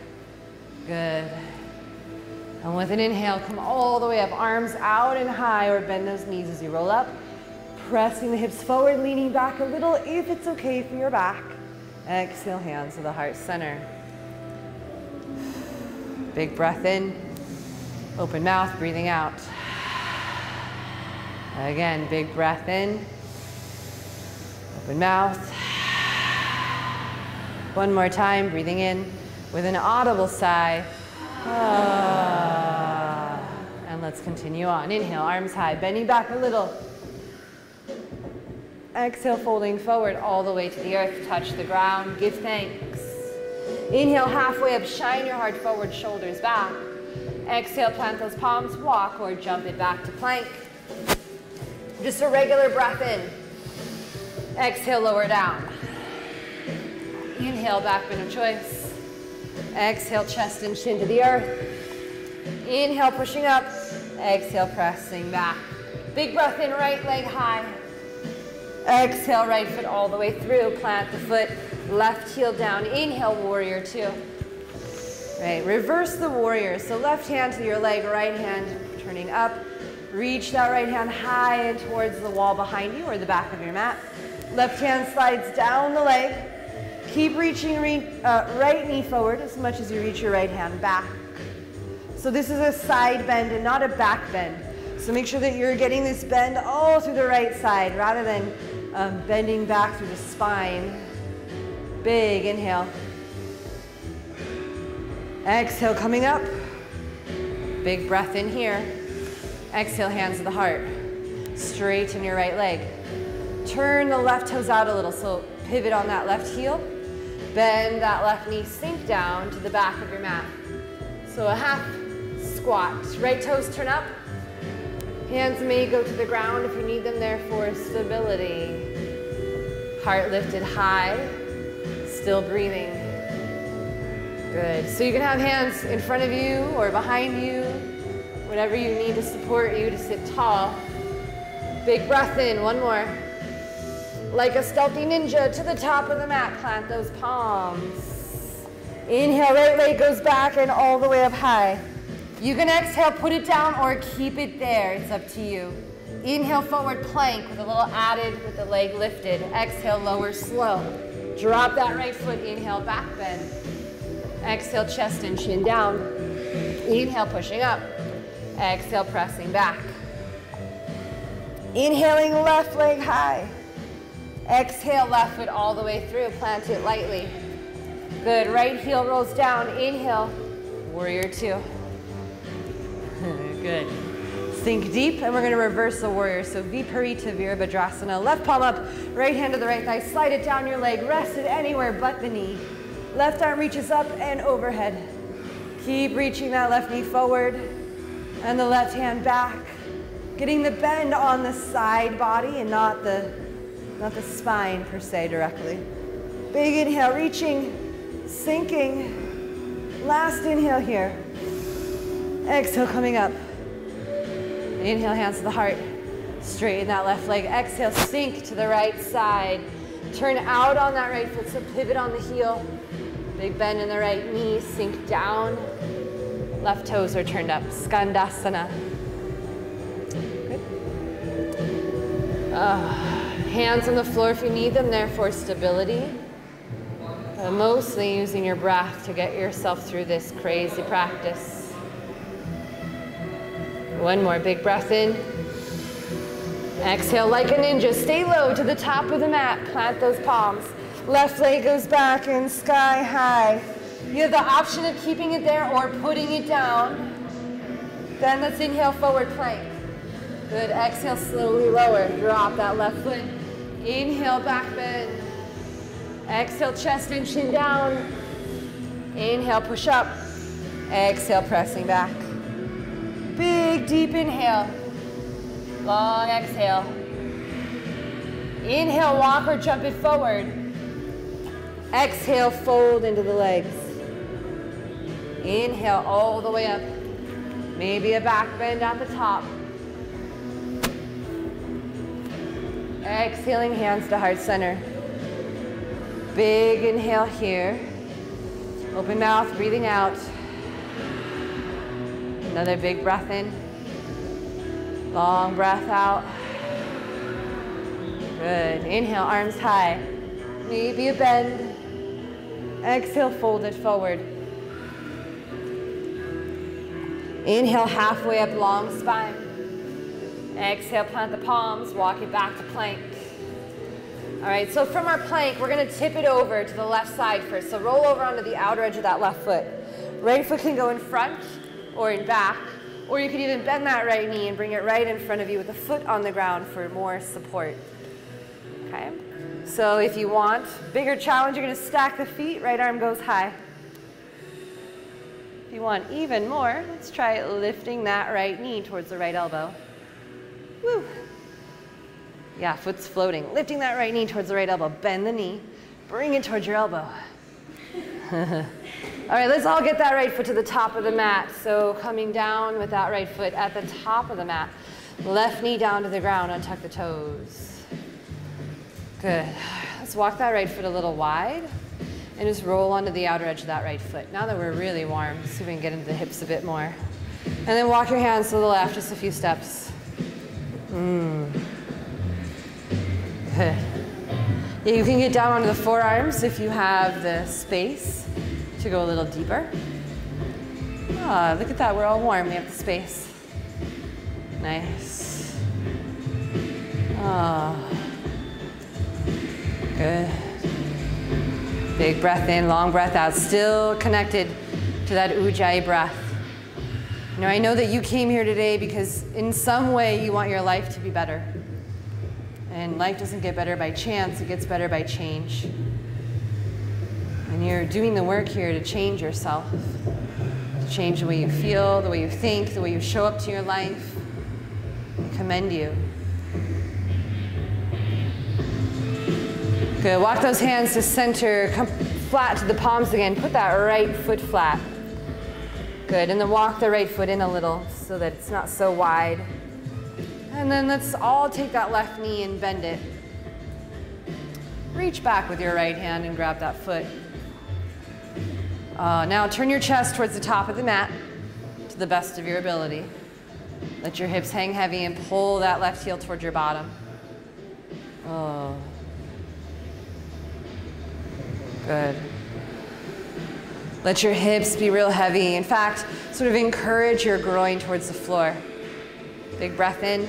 Good. And with an inhale, come all the way up. Arms out and high, or bend those knees as you roll up. Pressing the hips forward, leaning back a little if it's okay for your back. Exhale, hands to the heart center. Big breath in. Open mouth, breathing out. Again, big breath in. Open mouth. One more time, breathing in with an audible sigh. And let's continue on. Inhale, arms high, bending back a little. Exhale, folding forward all the way to the earth. Touch the ground, give thanks. Inhale, halfway up, shine your heart forward, shoulders back. Exhale, plant those palms, walk or jump it back to plank. Just a regular breath in. Exhale, lower down. Inhale, back bend of choice. Exhale, chest and chin to the earth. Inhale, pushing up. Exhale, pressing back. Big breath in, right leg high. Exhale, right foot all the way through. Plant the foot, left heel down. Inhale, warrior two. Right, reverse the warrior. So left hand to your leg, right hand turning up. Reach that right hand high and towards the wall behind you or the back of your mat. Left hand slides down the leg. Keep reaching right knee forward as much as you reach your right hand back. So this is a side bend and not a back bend. So make sure that you're getting this bend all through the right side rather than bending back through the spine. Big inhale. Exhale, coming up. Big breath in here. Exhale, hands to the heart. Straighten your right leg. Turn the left toes out a little, so pivot on that left heel. Bend that left knee, sink down to the back of your mat. So a half squat. Right toes turn up. Hands may go to the ground if you need them there for stability. Heart lifted high, still breathing. Good. So you can have hands in front of you or behind you, whatever you need to support you to sit tall. Big breath in, one more. Like a stealthy ninja to the top of the mat, plant those palms. Inhale, right leg goes back and all the way up high. You can exhale, put it down or keep it there, it's up to you. Inhale, forward plank with a little added with the leg lifted. Exhale, lower slow. Drop that right foot, inhale, back bend. Exhale, chest and chin down. Inhale, pushing up. Exhale, pressing back. Inhaling, left leg high. Exhale, left foot all the way through. Plant it lightly. Good. Right heel rolls down. Inhale, warrior two. Good. Sink deep, and we're going to reverse the warrior. So Viparita Virabhadrasana. Left palm up, right hand to the right thigh. Slide it down your leg. Rest it anywhere but the knee. Left arm reaches up and overhead. Keep reaching that left knee forward and the left hand back. Getting the bend on the side body and not the spine per se directly. Big inhale, reaching, sinking. Last inhale here. Exhale, coming up. Inhale, hands to the heart. Straighten that left leg. Exhale, sink to the right side. Turn out on that right foot, so pivot on the heel. Big bend in the right knee, sink down. Left toes are turned up. Skandasana. Good. Hands on the floor if you need them there for stability. Mostly using your breath to get yourself through this crazy practice. One more big breath in. Exhale like a ninja. Stay low to the top of the mat. Plant those palms. Left leg goes back and sky high. You have the option of keeping it there or putting it down. Then let's inhale, forward plank. Good. Exhale, slowly lower. Drop that left foot. Inhale, back bend. Exhale, chest and chin down. Inhale, push up. Exhale, pressing back. Big, deep inhale. Long exhale. Inhale, walk or jump it forward. Exhale, fold into the legs. Inhale all the way up. Maybe a back bend at the top. Exhaling, hands to heart center. Big inhale here. Open mouth, breathing out. Another big breath in. Long breath out. Good. Inhale, arms high. Maybe a bend. Exhale, fold it forward. Inhale, halfway up, long spine. Exhale, plant the palms, walk it back to plank. All right, so from our plank, we're gonna tip it over to the left side first. So roll over onto the outer edge of that left foot. Right foot can go in front or in back, or you can even bend that right knee and bring it right in front of you with the foot on the ground for more support. Okay, so if you want bigger challenge, you're gonna stack the feet, right arm goes high. If you want even more, let's try lifting that right knee towards the right elbow. Woo. Yeah, foot's floating. Lifting that right knee towards the right elbow. Bend the knee, bring it towards your elbow. All right, let's all get that right foot to the top of the mat. So coming down with that right foot at the top of the mat. Left knee down to the ground, untuck the toes. Good. Let's walk that right foot a little wide and just roll onto the outer edge of that right foot. Now that we're really warm, see if we can get into the hips a bit more. And then walk your hands to the left, just a few steps. Good. Yeah, you can get down onto the forearms if you have the space to go a little deeper. Ah, look at that, we're all warm, we have the space. Nice. Ah. Good. Big breath in, long breath out, still connected to that Ujjayi breath. You know, I know that you came here today because in some way you want your life to be better. And life doesn't get better by chance, it gets better by change. And you're doing the work here to change yourself, to change the way you feel, the way you think, the way you show up to your life. I commend you. Good, walk those hands to center, come flat to the palms again. Put that right foot flat. Good, and then walk the right foot in a little so that it's not so wide. And then let's all take that left knee and bend it. Reach back with your right hand and grab that foot. Now turn your chest towards the top of the mat to the best of your ability. Let your hips hang heavy and pull that left heel towards your bottom. Oh. Good. Let your hips be real heavy. In fact, sort of encourage your groin towards the floor. Big breath in,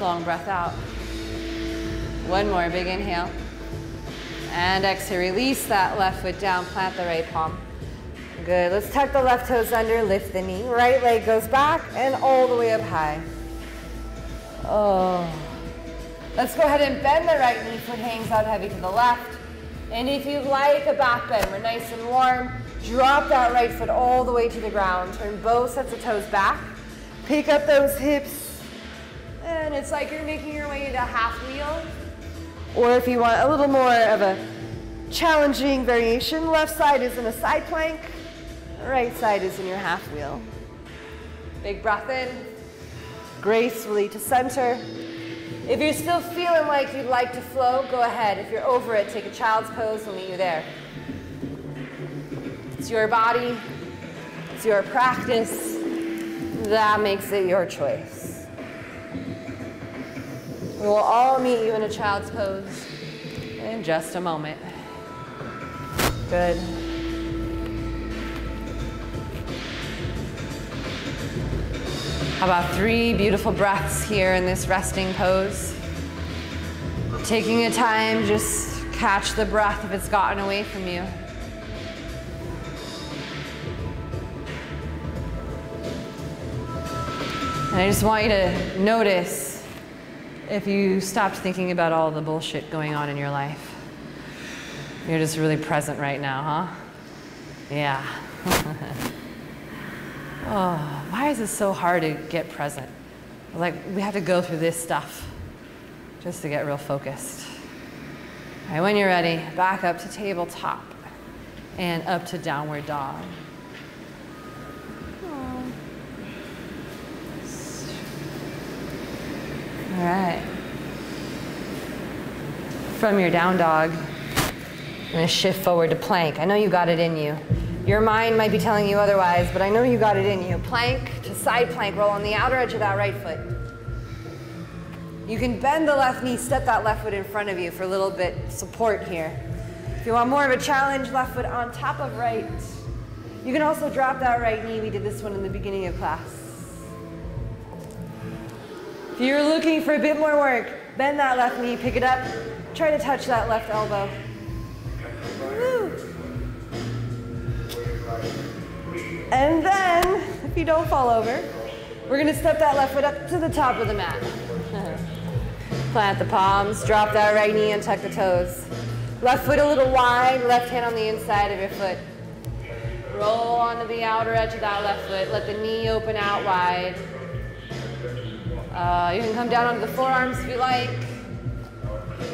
long breath out. One more, big inhale. And exhale, release that left foot down, plant the right palm. Good, let's tuck the left toes under, lift the knee. Right leg goes back and all the way up high. Oh. Let's go ahead and bend the right knee, foot hangs out heavy to the left. And if you'd like a back bend, we're nice and warm, drop that right foot all the way to the ground. Turn both sets of toes back. Pick up those hips. And it's like you're making your way into a half wheel. Or if you want a little more of a challenging variation, left side is in a side plank, right side is in your half wheel. Big breath in, gracefully to center. If you're still feeling like you'd like to flow, go ahead. If you're over it, take a child's pose, we'll meet you there. It's your body, it's your practice, that makes it your choice. We will all meet you in a child's pose in just a moment. Good. How about 3 beautiful breaths here in this resting pose? Taking a time, just catch the breath if it's gotten away from you. And I just want you to notice if you stopped thinking about all the bullshit going on in your life. You're just really present right now, huh? Yeah. Oh, why is it so hard to get present? Like, we have to go through this stuff just to get real focused. All right, when you're ready, back up to tabletop and up to downward dog. All right. From your down dog, I'm going to shift forward to plank. I know you got it in you. Your mind might be telling you otherwise, but I know you got it in you. Plank to side plank, roll on the outer edge of that right foot. You can bend the left knee, step that left foot in front of you for a little bit support here. If you want more of a challenge, left foot on top of right. You can also drop that right knee. We did this one in the beginning of class. If you're looking for a bit more work, bend that left knee, pick it up, try to touch that left elbow. Woo. And then, if you don't fall over, we're gonna step that left foot up to the top of the mat. Plant the palms, drop that right knee and tuck the toes. Left foot a little wide, left hand on the inside of your foot. Roll onto the outer edge of that left foot. Let the knee open out wide. You can come down onto the forearms if you like.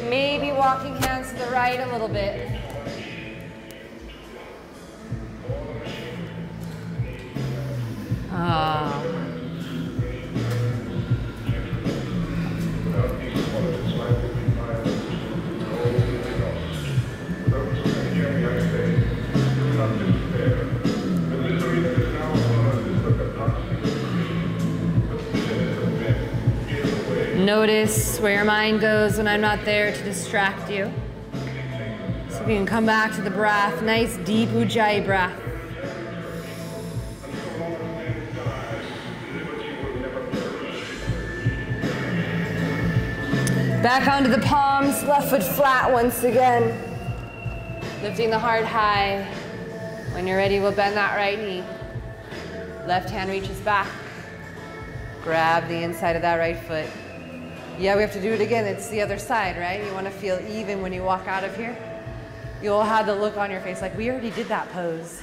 Maybe walking hands to the right a little bit. Notice where your mind goes when I'm not there to distract you. So you can come back to the breath, nice deep Ujjayi breath. Back onto the palms, left foot flat once again. Lifting the heart high. When you're ready, we'll bend that right knee. Left hand reaches back. Grab the inside of that right foot. Yeah, we have to do it again. It's the other side, right? You want to feel even when you walk out of here. You'll have the look on your face like, we already did that pose.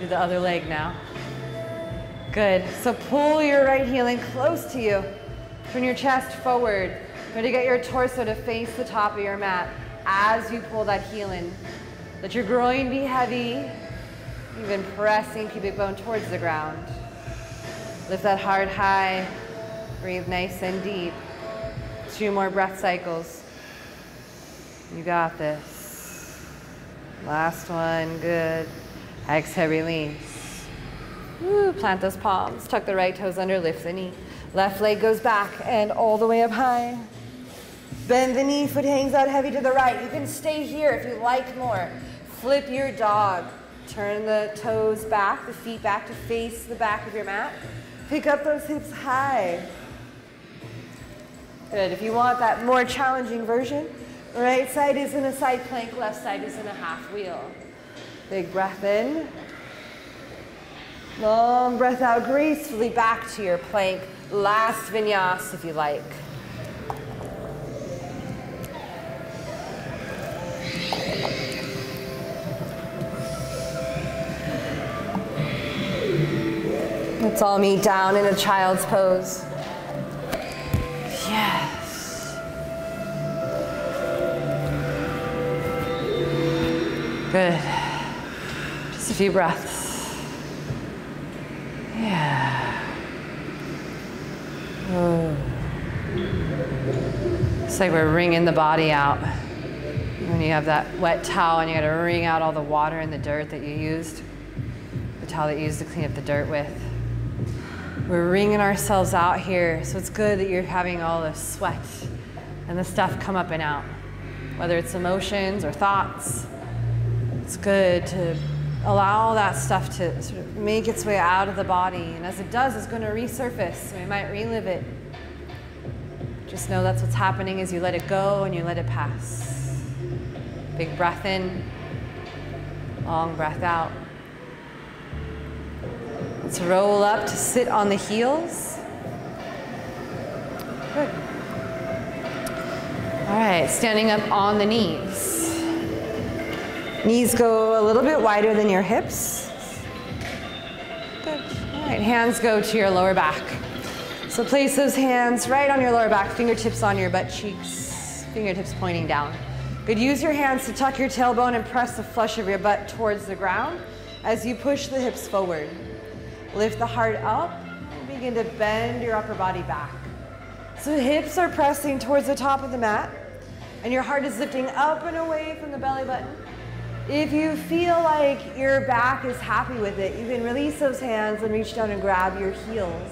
Do the other leg now. Good. So pull your right heel in close to you. Turn your chest forward. Try to get your torso to face the top of your mat as you pull that heel in. Let your groin be heavy, even pressing pubic bone towards the ground. Lift that heart high. Breathe nice and deep. 2 more breath cycles. You got this. Last one, good. Exhale, release. Woo, plant those palms. Tuck the right toes under, lift the knee. Left leg goes back and all the way up high. Bend the knee, foot hangs out heavy to the right. You can stay here if you like more. Flip your dog. Turn the toes back, the feet back to face the back of your mat. Pick up those hips high. Good. If you want that more challenging version, right side is in a side plank, left side is in a half wheel. Big breath in. Long breath out, gracefully back to your plank. Last vinyasa if you like. Let's all meet down in a child's pose. Yes. Good. Just a few breaths. Yeah. Oh. It's like we're wringing the body out. When you have that wet towel and you gotta wring out all the water and the dirt that you used, the towel that you used to clean up the dirt with. We're wringing ourselves out here, so it's good that you're having all the sweat and the stuff come up and out. Whether it's emotions or thoughts, it's good to allow that stuff to sort of make its way out of the body. And as it does, it's going to resurface. We might relive it. Just know that's what's happening as you let it go and you let it pass. Big breath in, long breath out. Let's roll up to sit on the heels. Good. All right, standing up on the knees. Knees go a little bit wider than your hips. Good. All right, hands go to your lower back. So place those hands right on your lower back, fingertips on your butt cheeks, fingertips pointing down. Good, use your hands to tuck your tailbone and press the flush of your butt towards the ground as you push the hips forward. Lift the heart up and begin to bend your upper body back. So hips are pressing towards the top of the mat and your heart is lifting up and away from the belly button. If you feel like your back is happy with it, you can release those hands and reach down and grab your heels.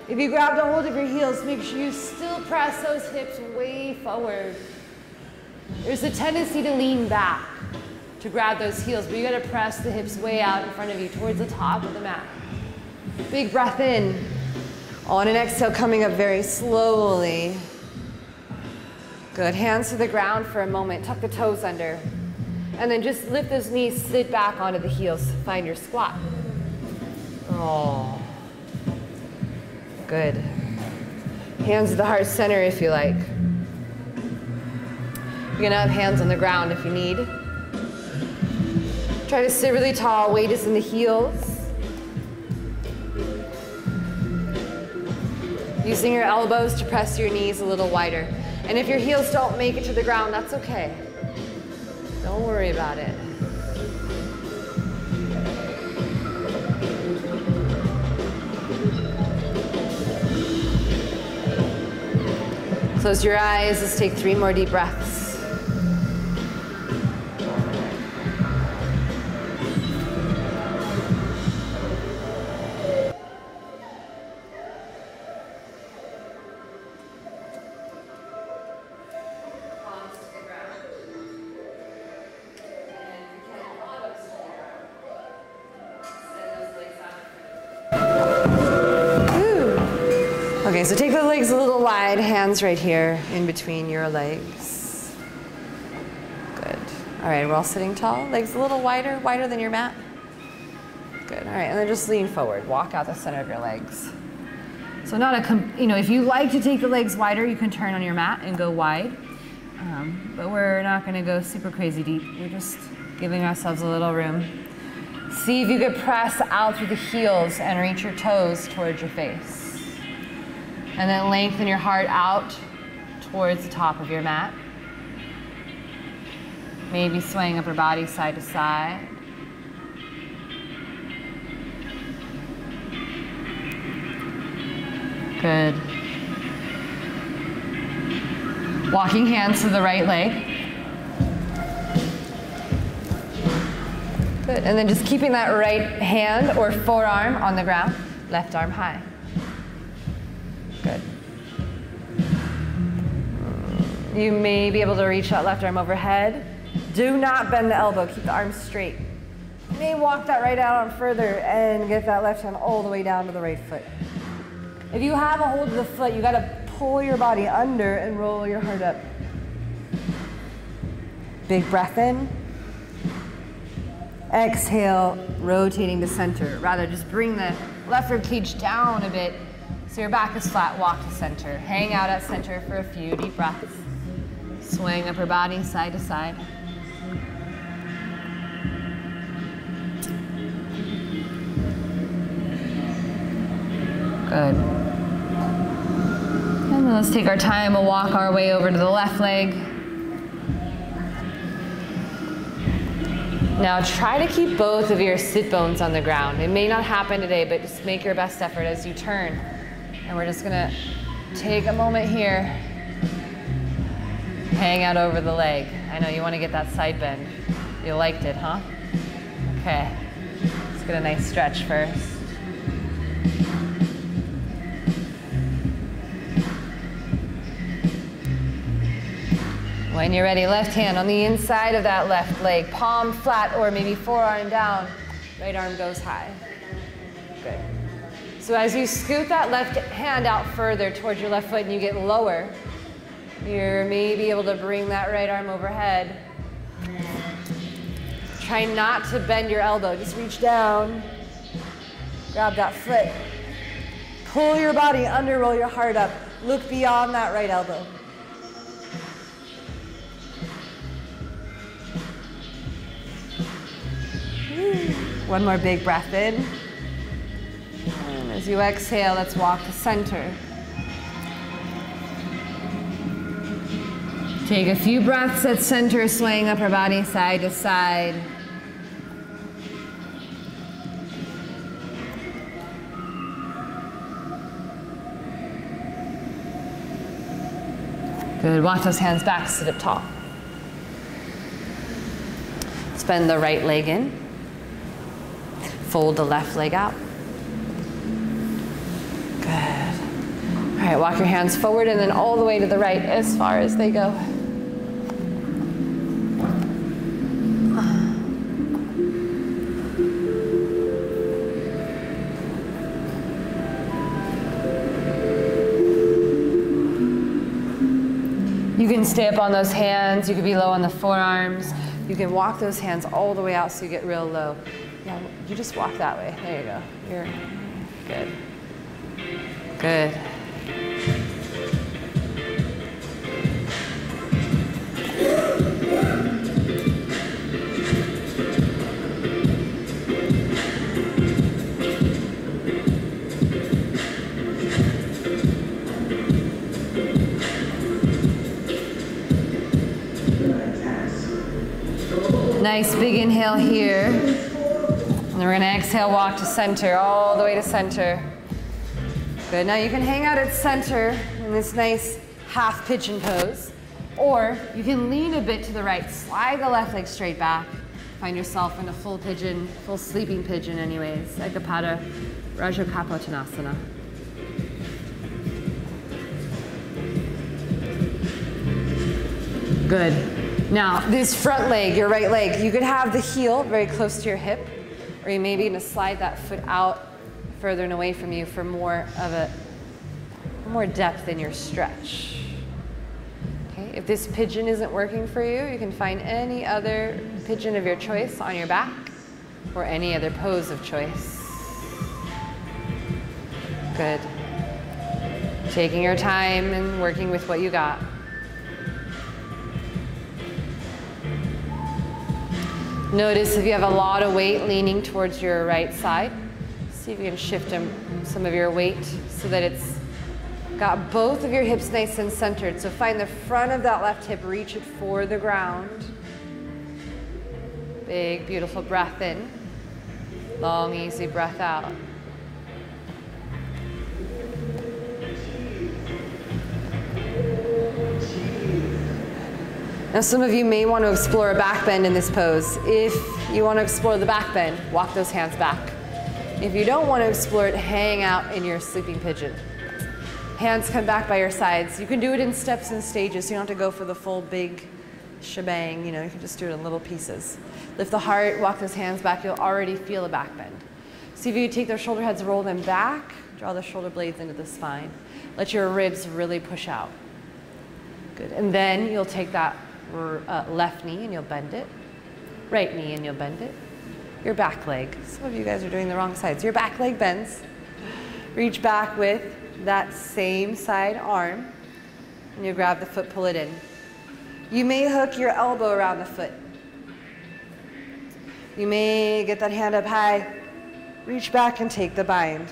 If you grabbed a hold of your heels, make sure you still press those hips way forward. There's a tendency to lean back, to grab those heels, but you gotta press the hips way out in front of you towards the top of the mat. Big breath in. On an exhale, coming up very slowly. Good, hands to the ground for a moment, tuck the toes under. And then just lift those knees, sit back onto the heels, find your squat. Oh, good. Hands to the heart center if you like. You're gonna have hands on the ground if you need. Try to sit really tall, weight is in the heels. Using your elbows to press your knees a little wider. And if your heels don't make it to the ground, that's okay. Don't worry about it. Close your eyes, let's take 3 more deep breaths. Okay, so take the legs a little wide, hands right here in between your legs. Good. All right, we're all sitting tall. Legs a little wider, wider than your mat. Good. All right, and then just lean forward. Walk out the center of your legs. So not if you like to take the legs wider, you can turn on your mat and go wide. But we're not going to go super crazy deep. We're just giving ourselves a little room. See if you could press out through the heels and reach your toes towards your face. And then lengthen your heart out towards the top of your mat. Maybe swaying upper body side to side. Good. Walking hands to the right leg. Good, and then just keeping that right hand or forearm on the ground, left arm high. Good. You may be able to reach that left arm overhead. Do not bend the elbow, keep the arms straight. You may walk that right arm further and get that left hand all the way down to the right foot. If you have a hold of the foot, you gotta pull your body under and roll your heart up. Big breath in. Exhale, rotating to center. Rather, just bring the left rib cage down a bit so your back is flat, walk to center. Hang out at center for a few deep breaths. Swaying upper body side to side. Good. And then let's take our time, we'll walk our way over to the left leg. Now try to keep both of your sit bones on the ground. It may not happen today, but just make your best effort as you turn. And we're just gonna take a moment here. Hang out over the leg. I know you wanna get that side bend. You liked it, huh? Okay, let's get a nice stretch first. When you're ready, left hand on the inside of that left leg, palm flat or maybe forearm down, right arm goes high. Good. So as you scoot that left hand out further towards your left foot and you get lower, you may be able to bring that right arm overhead. Try not to bend your elbow, just reach down, grab that foot, pull your body under, roll your heart up, look beyond that right elbow. One more big breath in. And as you exhale, let's walk to center. Take a few breaths at center, swaying upper body side to side. Good, walk those hands back, sit up tall. Let's bend the right leg in. Fold the left leg out. Good. All right, walk your hands forward and then all the way to the right as far as they go. can stay up on those hands. You could be low on the forearms. You can walk those hands all the way out so you get real low. Yeah, you just walk that way. There you go. You're good. Good. Nice big inhale here. And then we're gonna exhale, walk to center, all the way to center. Good, now you can hang out at center in this nice half pigeon pose, or you can lean a bit to the right, slide the left leg straight back, find yourself in a full pigeon, full sleeping pigeon anyways, Ekapada Rajakapotanasana. Good. Now, this front leg, your right leg, you could have the heel very close to your hip, or you may be going to slide that foot out further and away from you for more depth in your stretch. Okay, if this pigeon isn't working for you, you can find any other pigeon of your choice on your back, or any other pose of choice. Good. Taking your time and working with what you got. Notice if you have a lot of weight leaning towards your right side. See if you can shift some of your weight so that it's got both of your hips nice and centered. So find the front of that left hip, reach it for the ground. Big, beautiful breath in. Long, easy breath out. Now some of you may want to explore a back bend in this pose. If you want to explore the back bend, walk those hands back. If you don't want to explore it, hang out in your sleeping pigeon. Hands come back by your sides. You can do it in steps and stages, so you don't have to go for the full big shebang. You know, you can just do it in little pieces. Lift the heart, walk those hands back. You'll already feel a back bend. See if you take those shoulder heads, roll them back, draw the shoulder blades into the spine. Let your ribs really push out. Good, and then you'll take that left knee and you'll bend it. Right knee and you'll bend it. Your back leg. Some of you guys are doing the wrong sides. Your back leg bends. Reach back with that same side arm and you grab the foot, pull it in. You may hook your elbow around the foot. You may get that hand up high, reach back and take the bind.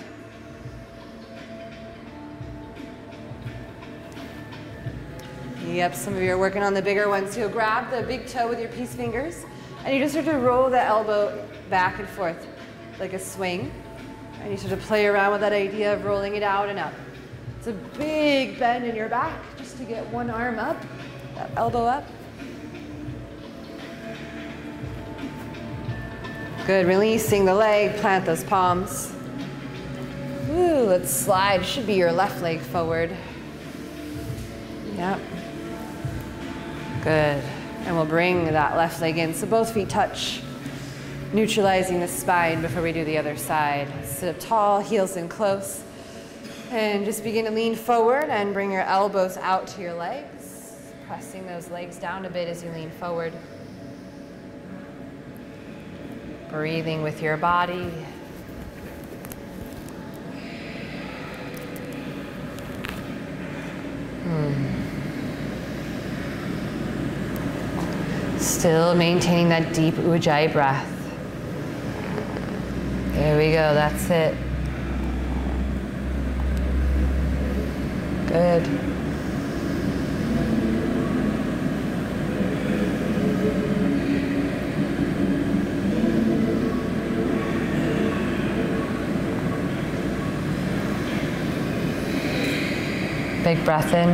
Yep, some of you are working on the bigger ones. You'll grab the big toe with your peace fingers and you just start to roll the elbow back and forth like a swing. And you sort of play around with that idea of rolling it out and up. It's a big bend in your back just to get one arm up, that elbow up. Good, releasing the leg, plant those palms. Ooh, let's slide, should be your left leg forward. Yep. Good, and we'll bring that left leg in so both feet touch, neutralizing the spine before we do the other side. Sit up tall, heels in close, and just begin to lean forward and bring your elbows out to your legs, pressing those legs down a bit as you lean forward. Breathing with your body. Still maintaining that deep Ujjayi breath. There we go, that's it. Good. Big breath in.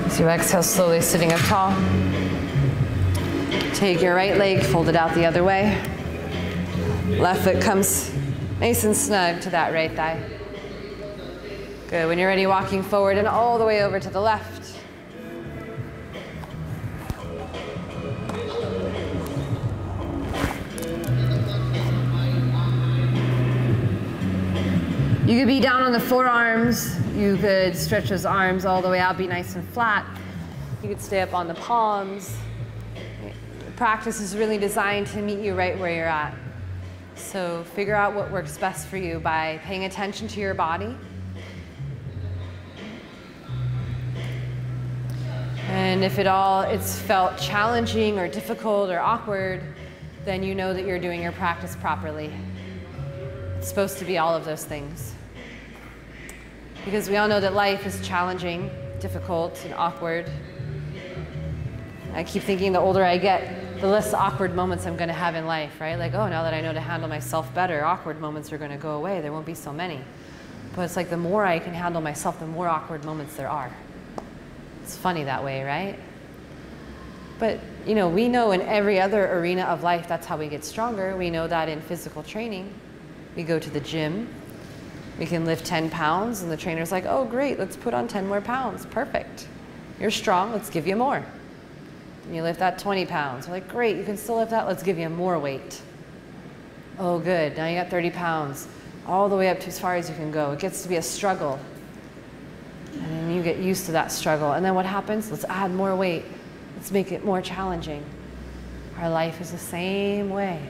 As you exhale, slowly sitting up tall. Take your right leg, fold it out the other way. Left foot comes nice and snug to that right thigh. Good, when you're ready, walking forward and all the way over to the left. You could be down on the forearms. You could stretch those arms all the way out, be nice and flat. You could stay up on the palms. The practice is really designed to meet you right where you're at. So figure out what works best for you by paying attention to your body. And if it's felt challenging or difficult or awkward, then you know that you're doing your practice properly. It's supposed to be all of those things. Because we all know that life is challenging, difficult, and awkward. I keep thinking the older I get, the less awkward moments I'm going to have in life, right? Like, oh, now that I know to handle myself better, awkward moments are going to go away. There won't be so many. But it's like the more I can handle myself, the more awkward moments there are. It's funny that way, right? But, you know, we know in every other arena of life, that's how we get stronger. We know that in physical training. We go to the gym. We can lift 10 pounds, and the trainer's like, oh, great, let's put on 10 more pounds. Perfect. You're strong, let's give you more. And you lift that 20 pounds. We're like, great, you can still lift that, let's give you more weight. Oh, good, now you got 30 pounds, all the way up to as far as you can go. It gets to be a struggle. And then you get used to that struggle. And then what happens? Let's add more weight. Let's make it more challenging. Our life is the same way.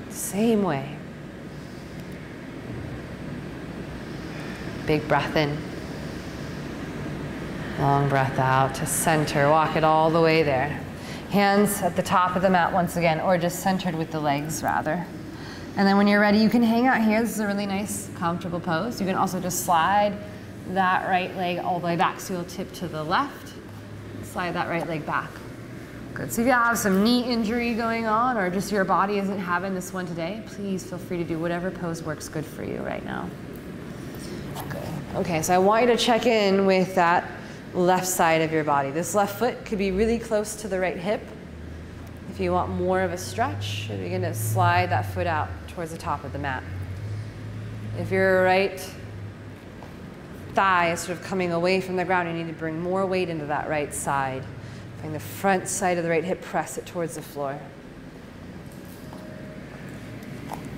Same way. Big breath in. Long breath out to center. Walk it all the way there. Hands at the top of the mat once again, or just centered with the legs rather. And then when you're ready, you can hang out here. This is a really nice, comfortable pose. You can also just slide that right leg all the way back so you'll tip to the left. Slide that right leg back. Good. So if you have some knee injury going on or just your body isn't having this one today, please feel free to do whatever pose works good for you right now. Good. Okay, so I want you to check in with that left side of your body. This left foot could be really close to the right hip. If you want more of a stretch, you're going to slide that foot out towards the top of the mat. If your right thigh is sort of coming away from the ground, you need to bring more weight into that right side. Bring the front side of the right hip, press it towards the floor.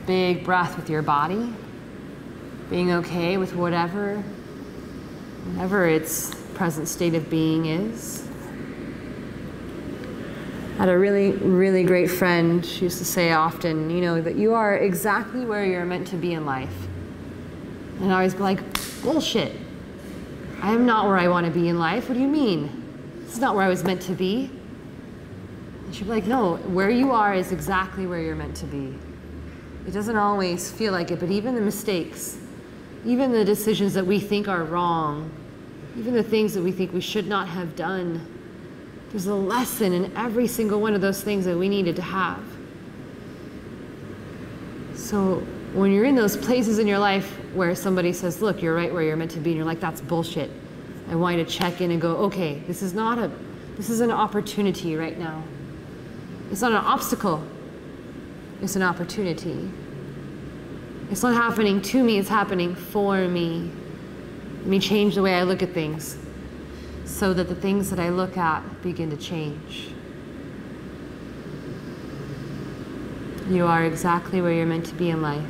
Big breath with your body. Being okay with whatever its present state of being is. I had a really, really great friend. She used to say often, you know, that you are exactly where you're meant to be in life. And I always be like, bullshit. I am not where I want to be in life. What do you mean? This is not where I was meant to be. And she'd be like, no, where you are is exactly where you're meant to be. It doesn't always feel like it, but even the mistakes, even the decisions that we think are wrong, even the things that we think we should not have done, there's a lesson in every single one of those things that we needed to have. So when you're in those places in your life where somebody says, look, you're right where you're meant to be, and you're like, that's bullshit, I want you to check in and go, okay, this is an opportunity right now. It's not an obstacle. It's an opportunity. It's not happening to me, it's happening for me. Let me change the way I look at things so that the things that I look at begin to change. You are exactly where you're meant to be in life.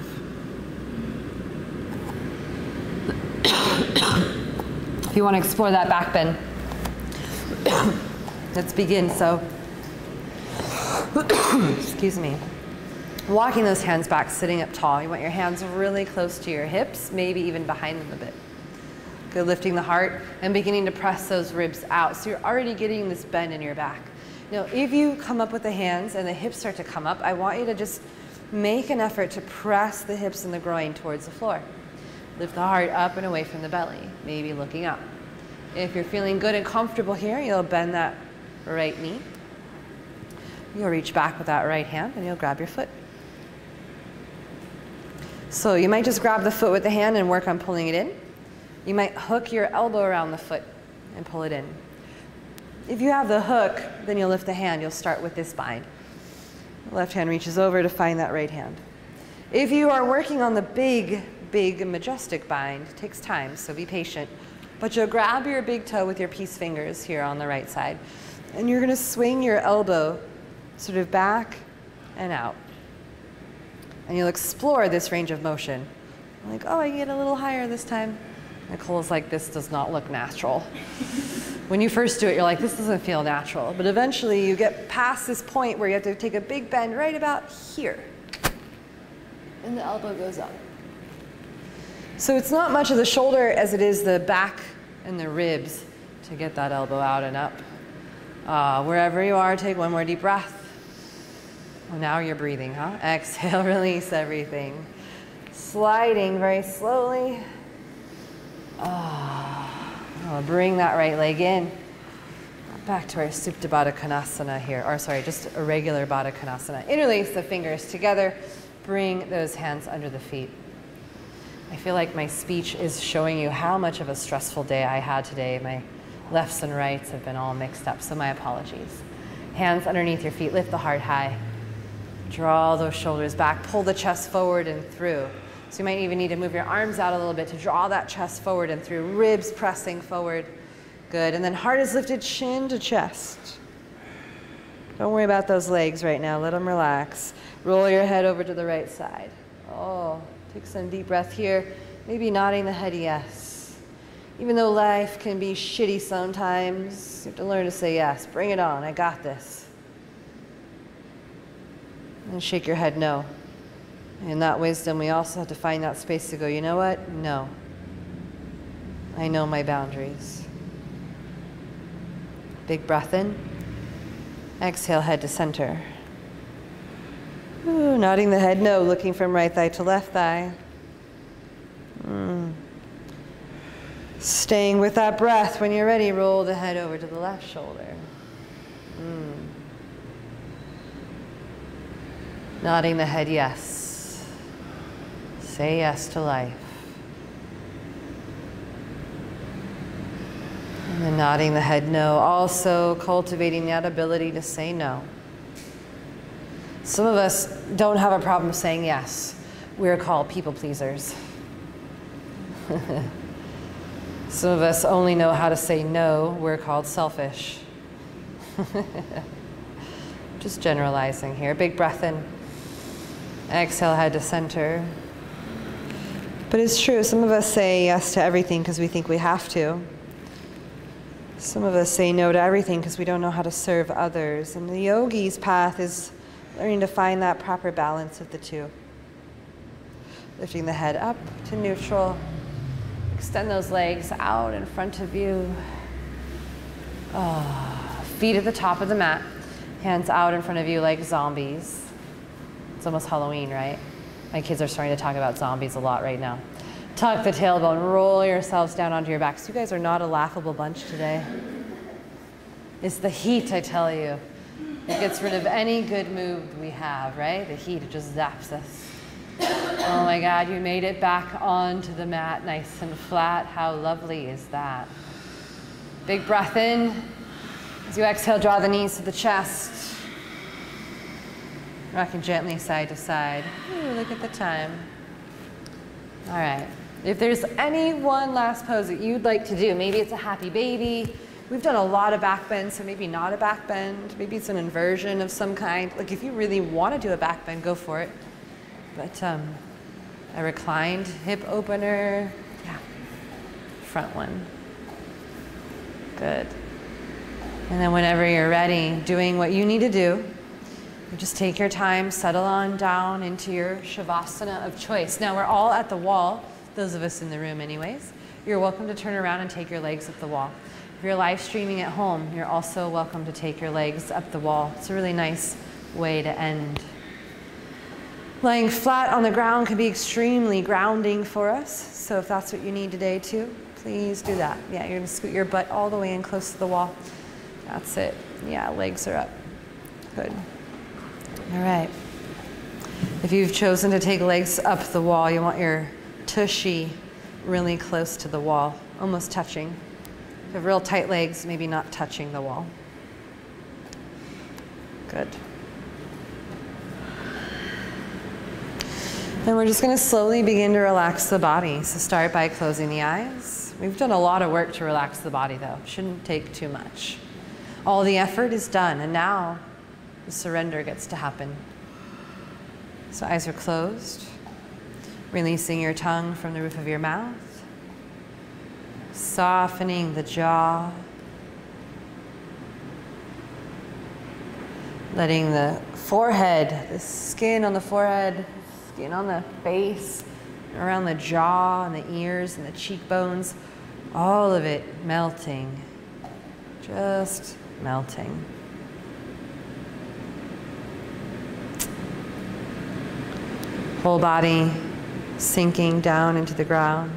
If you want to explore that back bend, let's begin. So, excuse me. Walking those hands back, sitting up tall. You want your hands really close to your hips, maybe even behind them a bit. Good, lifting the heart and beginning to press those ribs out. So you're already getting this bend in your back. Now, if you come up with the hands and the hips start to come up, I want you to just make an effort to press the hips and the groin towards the floor. Lift the heart up and away from the belly, maybe looking up. If you're feeling good and comfortable here, you'll bend that right knee. You'll reach back with that right hand and you'll grab your foot. So you might just grab the foot with the hand and work on pulling it in. You might hook your elbow around the foot and pull it in. If you have the hook, then you'll lift the hand. You'll start with this bind. The left hand reaches over to find that right hand. If you are working on the big, majestic bind, it takes time, so be patient. But you'll grab your big toe with your peace fingers here on the right side, and you're going to swing your elbow sort of back and out. And you'll explore this range of motion. Like, oh, I get a little higher this time. Nicole's like, this does not look natural. When you first do it, you're like, this doesn't feel natural. But eventually you get past this point where you have to take a big bend right about here. And the elbow goes up. So it's not much of the shoulder as it is the back and the ribs to get that elbow out and up. Wherever you are, take one more deep breath. Well, now you're breathing, huh? Exhale, release everything. Sliding very slowly. Bring that right leg in. Back to our Supta Baddha Konasana here. Or sorry, just a regular Baddha Konasana. Interlace the fingers together. Bring those hands under the feet. I feel like my speech is showing you how much of a stressful day I had today. My lefts and rights have been all mixed up, so my apologies. Hands underneath your feet. Lift the heart high. Draw those shoulders back. Pull the chest forward and through. So you might even need to move your arms out a little bit to draw that chest forward and through. Ribs pressing forward. Good. And then heart is lifted, chin to chest. Don't worry about those legs right now. Let them relax. Roll your head over to the right side. Oh, take some deep breath here. Maybe nodding the head yes. Even though life can be shitty sometimes, you have to learn to say yes. Bring it on. I got this. And shake your head no. In that wisdom, we also have to find that space to go, you know what? No. I know my boundaries. Big breath in. Exhale, head to center. Ooh, nodding the head no, looking from right thigh to left thigh. Staying with that breath. When you're ready, roll the head over to the left shoulder. Nodding the head yes. Say yes to life. And then nodding the head no. Also cultivating that ability to say no. Some of us don't have a problem saying yes. We're called people pleasers. Some of us only know how to say no. We're called selfish. Just generalizing here. Big breath in. Exhale, head to center. But it's true, some of us say yes to everything because we think we have to. Some of us say no to everything because we don't know how to serve others. And the yogi's path is learning to find that proper balance of the two. Lifting the head up to neutral. Extend those legs out in front of you. Feet at the top of the mat. Hands out in front of you like zombies. It's almost Halloween, right? My kids are starting to talk about zombies a lot right now. Tuck the tailbone, roll yourselves down onto your backs. You guys are not a laughable bunch today. It's the heat, I tell you. It gets rid of any good mood we have, right? The heat, it just zaps us. Oh my God, you made it back onto the mat nice and flat. How lovely is that? Big breath in. As you exhale, draw the knees to the chest. Rocking gently side to side. Ooh, look at the time. All right. If there's any one last pose that you'd like to do, maybe it's a happy baby. We've done a lot of back bend, so maybe not a back bend. Maybe it's an inversion of some kind. Like if you really want to do a back bend, go for it. But a reclined hip opener. Yeah. Front one. Good. And then whenever you're ready, doing what you need to do, you just take your time, settle on down into your Shavasana of choice. Now we're all at the wall, those of us in the room anyways. You're welcome to turn around and take your legs up the wall. If you're live streaming at home, you're also welcome to take your legs up the wall. It's a really nice way to end. Lying flat on the ground can be extremely grounding for us. So if that's what you need today too, please do that. Yeah, you're gonna scoot your butt all the way in close to the wall. That's it. Yeah, legs are up. Good. All right. If you've chosen to take legs up the wall, you want your tushy really close to the wall, almost touching. If you have real tight legs, maybe not touching the wall. Good. And we're just going to slowly begin to relax the body. So start by closing the eyes. We've done a lot of work to relax the body though. Shouldn't take too much. All the effort is done, and now the surrender gets to happen. So eyes are closed, releasing your tongue from the roof of your mouth, softening the jaw, Letting the forehead, the skin on the forehead, skin on the face, around the jaw and the ears and the cheekbones, all of it melting, just melting. Whole body sinking down into the ground.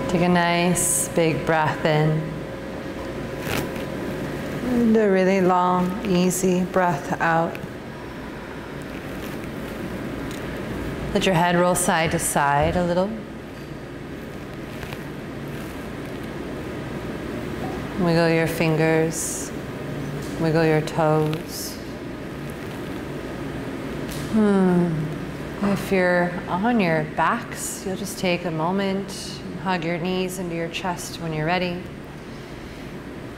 Take a nice big breath in. And a really long, easy breath out. Let your head roll side to side a little. Wiggle your fingers, wiggle your toes. If you're on your backs, you'll just take a moment and hug your knees into your chest when you're ready.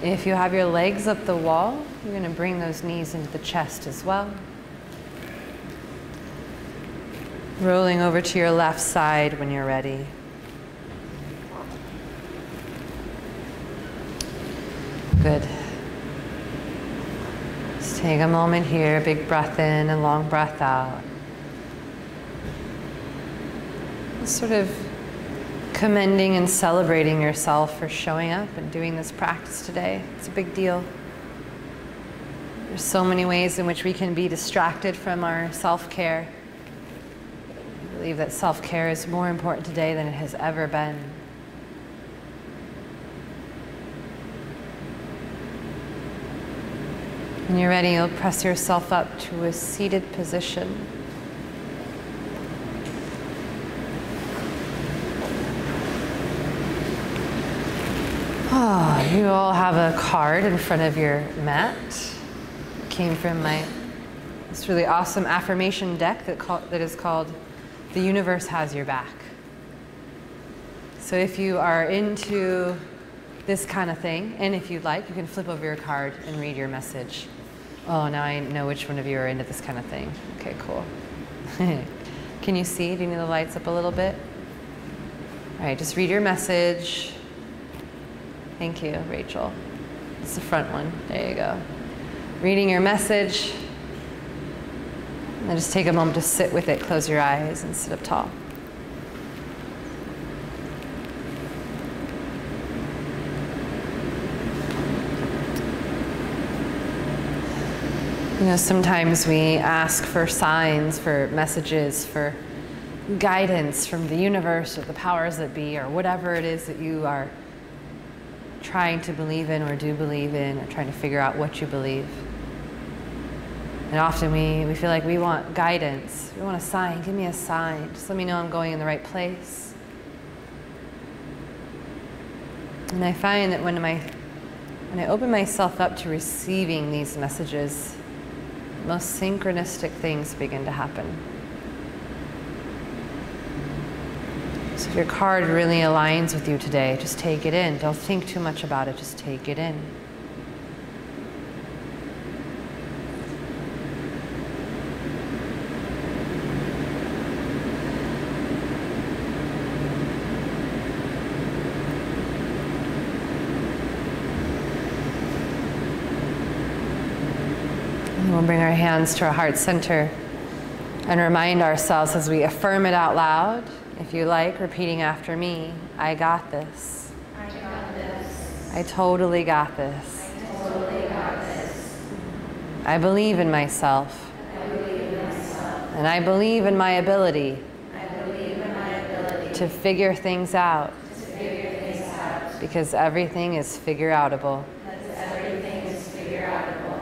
If you have your legs up the wall, you're going to bring those knees into the chest as well. Rolling over to your left side when you're ready. Good. Just take a moment here, big breath in and long breath out. Sort of commending and celebrating yourself for showing up and doing this practice today. It's a big deal. There's so many ways in which we can be distracted from our self-care. I believe that self-care is more important today than it has ever been. When you're ready, you'll press yourself up to a seated position. Oh, you all have a card in front of your mat. It came from this really awesome affirmation deck that is called "The Universe Has Your Back." So if you are into this kind of thing, and if you'd like, you can flip over your card and read your message. Oh, now I know which one of you are into this kind of thing. Okay, cool. Can you see? Do you need the lights up a little bit? All right, just read your message. Thank you, Rachel. It's the front one. There you go. Reading your message. And then just take a moment to sit with it. Close your eyes and sit up tall. You know, sometimes we ask for signs, for messages, for guidance from the universe or the powers that be, or whatever it is that you are trying to believe in or do believe in, or trying to figure out what you believe. And often we feel like we want guidance. We want a sign. Give me a sign. Just let me know I'm going in the right place. And I find that when I open myself up to receiving these messages, most synchronistic things begin to happen. So if your card really aligns with you today, just take it in. Don't think too much about it, just take it in. We'll bring our hands to our heart center and remind ourselves as we affirm it out loud, if you like, repeating after me. I got this. I got this. I totally got this. I totally got this. I believe in myself. I believe in myself. And I believe in my ability. I believe in my ability to figure things out. to figure things out. Because everything is figure-outable. Because everything is figure-outable.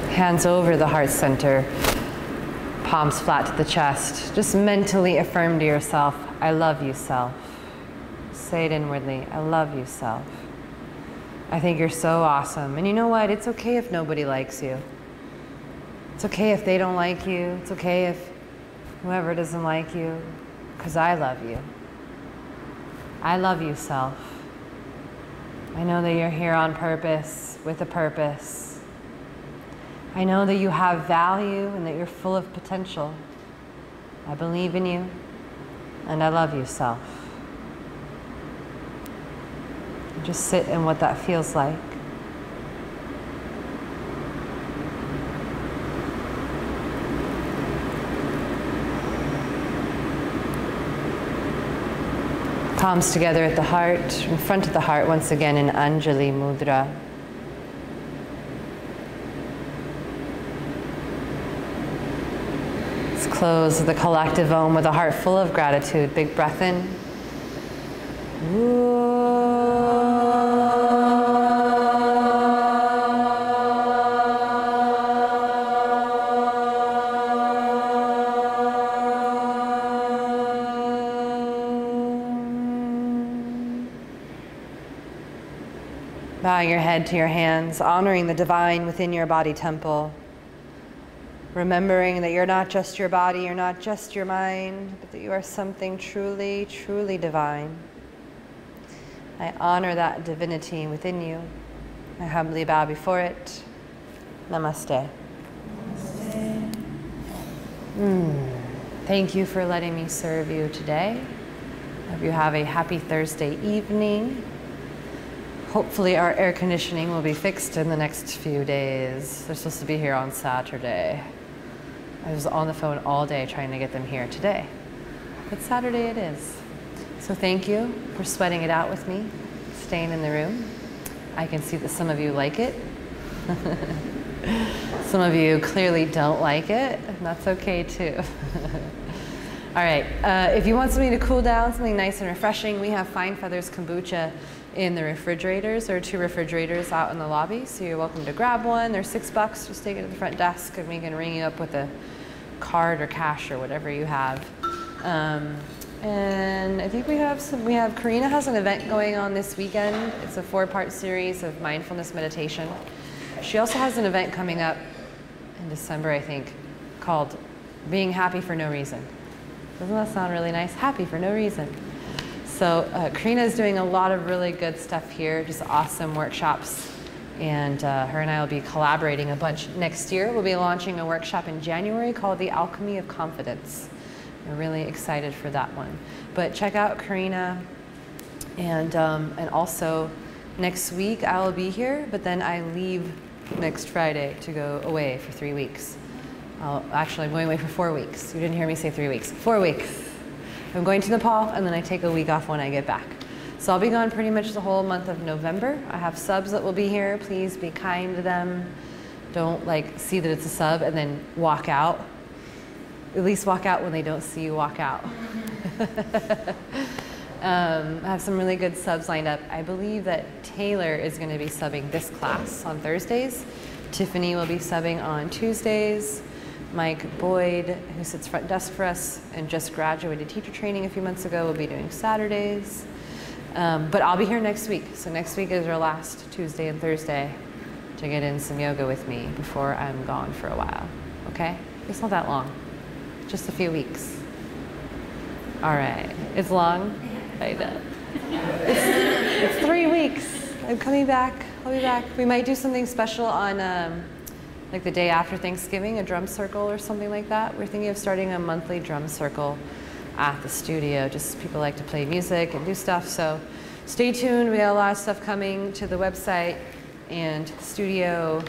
Hands over the heart center, palms flat to the chest. Just mentally affirm to yourself, I love you, self. Say it inwardly, I love you, self. I think you're so awesome. And you know what? It's okay if nobody likes you. It's okay if they don't like you. It's okay if whoever doesn't like you, because I love you. I love you, self. I know that you're here on purpose, with a purpose. I know that you have value and that you're full of potential. I believe in you, and I love you, self. Just sit in what that feels like. Palms together at the heart, in front of the heart, once again in Anjali Mudra. Let's close the collective Om with a heart full of gratitude. Big breath in. Bowing your head to your hands, honoring the divine within your body temple. Remembering that you're not just your body, you're not just your mind, but that you are something truly, truly divine. I honor that divinity within you. I humbly bow before it. Namaste. Thank you for letting me serve you today. Hope you have a happy Thursday evening. Hopefully our air conditioning will be fixed in the next few days. They're supposed to be here on Saturday. I was on the phone all day trying to get them here today. But Saturday it is. So thank you for sweating it out with me, staying in the room. I can see that some of you like it. Some of you clearly don't like it, and that's okay too. All right, if you want something to cool down, something nice and refreshing, we have Fine Feathers kombucha in the refrigerators. There are 2 refrigerators out in the lobby, so you're welcome to grab one. They're $6. Just take it to the front desk, and we can ring you up with a card or cash or whatever you have. And I think Karina has an event going on this weekend. It's a 4-part series of mindfulness meditation. She also has an event coming up in December, I think, called Being Happy for No Reason. Doesn't that sound really nice? Happy for no reason. So Karina is doing a lot of really good stuff here, just awesome workshops. And her and I will be collaborating a bunch next year. We'll be launching a workshop in January called The Alchemy of Confidence. We're really excited for that one. But check out Karina. And also next week I will be here, but then I leave next Friday to go away for 3 weeks. Actually, I'm going away for 4 weeks. You didn't hear me say 3 weeks. 4 weeks. I'm going to Nepal, and then I take a week off when I get back. So I'll be gone pretty much the whole month of November. I have subs that will be here. Please be kind to them. Don't see that it's a sub and then walk out. At least walk out when they don't see you walk out. I have some really good subs lined up. I believe that Taylor is going to be subbing this class on Thursdays. Tiffany will be subbing on Tuesdays. Mike Boyd, who sits front desk for us and just graduated teacher training a few months ago, will be doing Saturdays. But I'll be here next week. So next week is our last Tuesday and Thursday to get in some yoga with me before I'm gone for a while. Okay? It's not that long. Just a few weeks. All right. It's long? I know. It's 3 weeks. I'm coming back. I'll be back. We might do something special on the day after Thanksgiving, a drum circle or something like that. We're thinking of starting a monthly drum circle at the studio. Just people like to play music and do stuff. So stay tuned. We got a lot of stuff coming to the website and to the studio.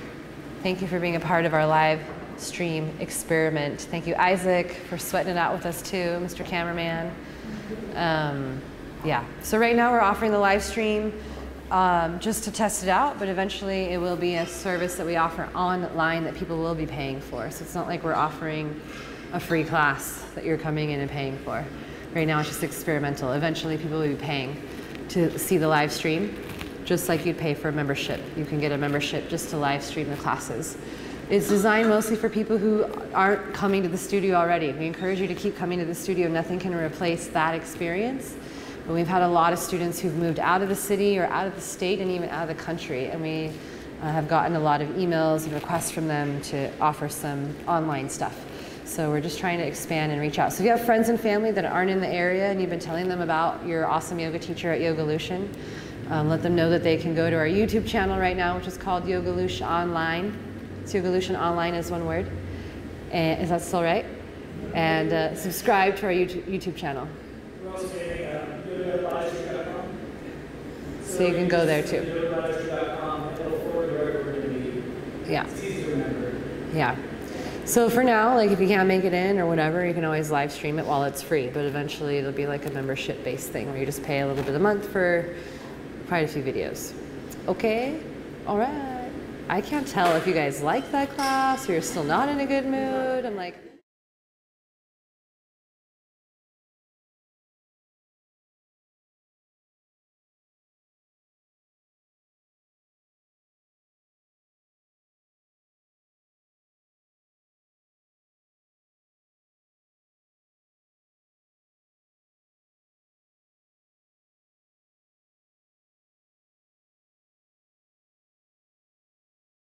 Thank you for being a part of our live stream experiment. Thank you, Isaac, for sweating it out with us too, Mr. Cameraman. Yeah, so right now we're offering the live stream just to test it out, but eventually it will be a service that we offer online that people will be paying for. So it's not like we're offering a free class that you're coming in and paying for. Right now it's just experimental. Eventually people will be paying to see the live stream, just like you'd pay for a membership. You can get a membership just to live stream the classes. It's designed mostly for people who aren't coming to the studio already. We encourage you to keep coming to the studio. Nothing can replace that experience. But we've had a lot of students who've moved out of the city or out of the state and even out of the country. And we have gotten a lot of emails and requests from them to offer some online stuff. So we're just trying to expand and reach out. So if you have friends and family that aren't in the area and you've been telling them about your awesome yoga teacher at Yogalution, let them know that they can go to our YouTube channel right now, which is called YogalutiOnline. It's YogalutiOnline is one word. And, is that still right? And subscribe to our YouTube channel. We're also getting YogalutiOnline.com. So you can go there too. YogalutiOnline.com. It'll forward wherever we're going to be. Yeah. It's easy to remember. Yeah. So for now, if you can't make it in or whatever, you can always live stream it while it's free. But eventually it'll be like a membership-based thing where you just pay a little bit a month for quite a few videos. Okay? All right. I can't tell if you guys like that class or you're still not in a good mood. I'm like...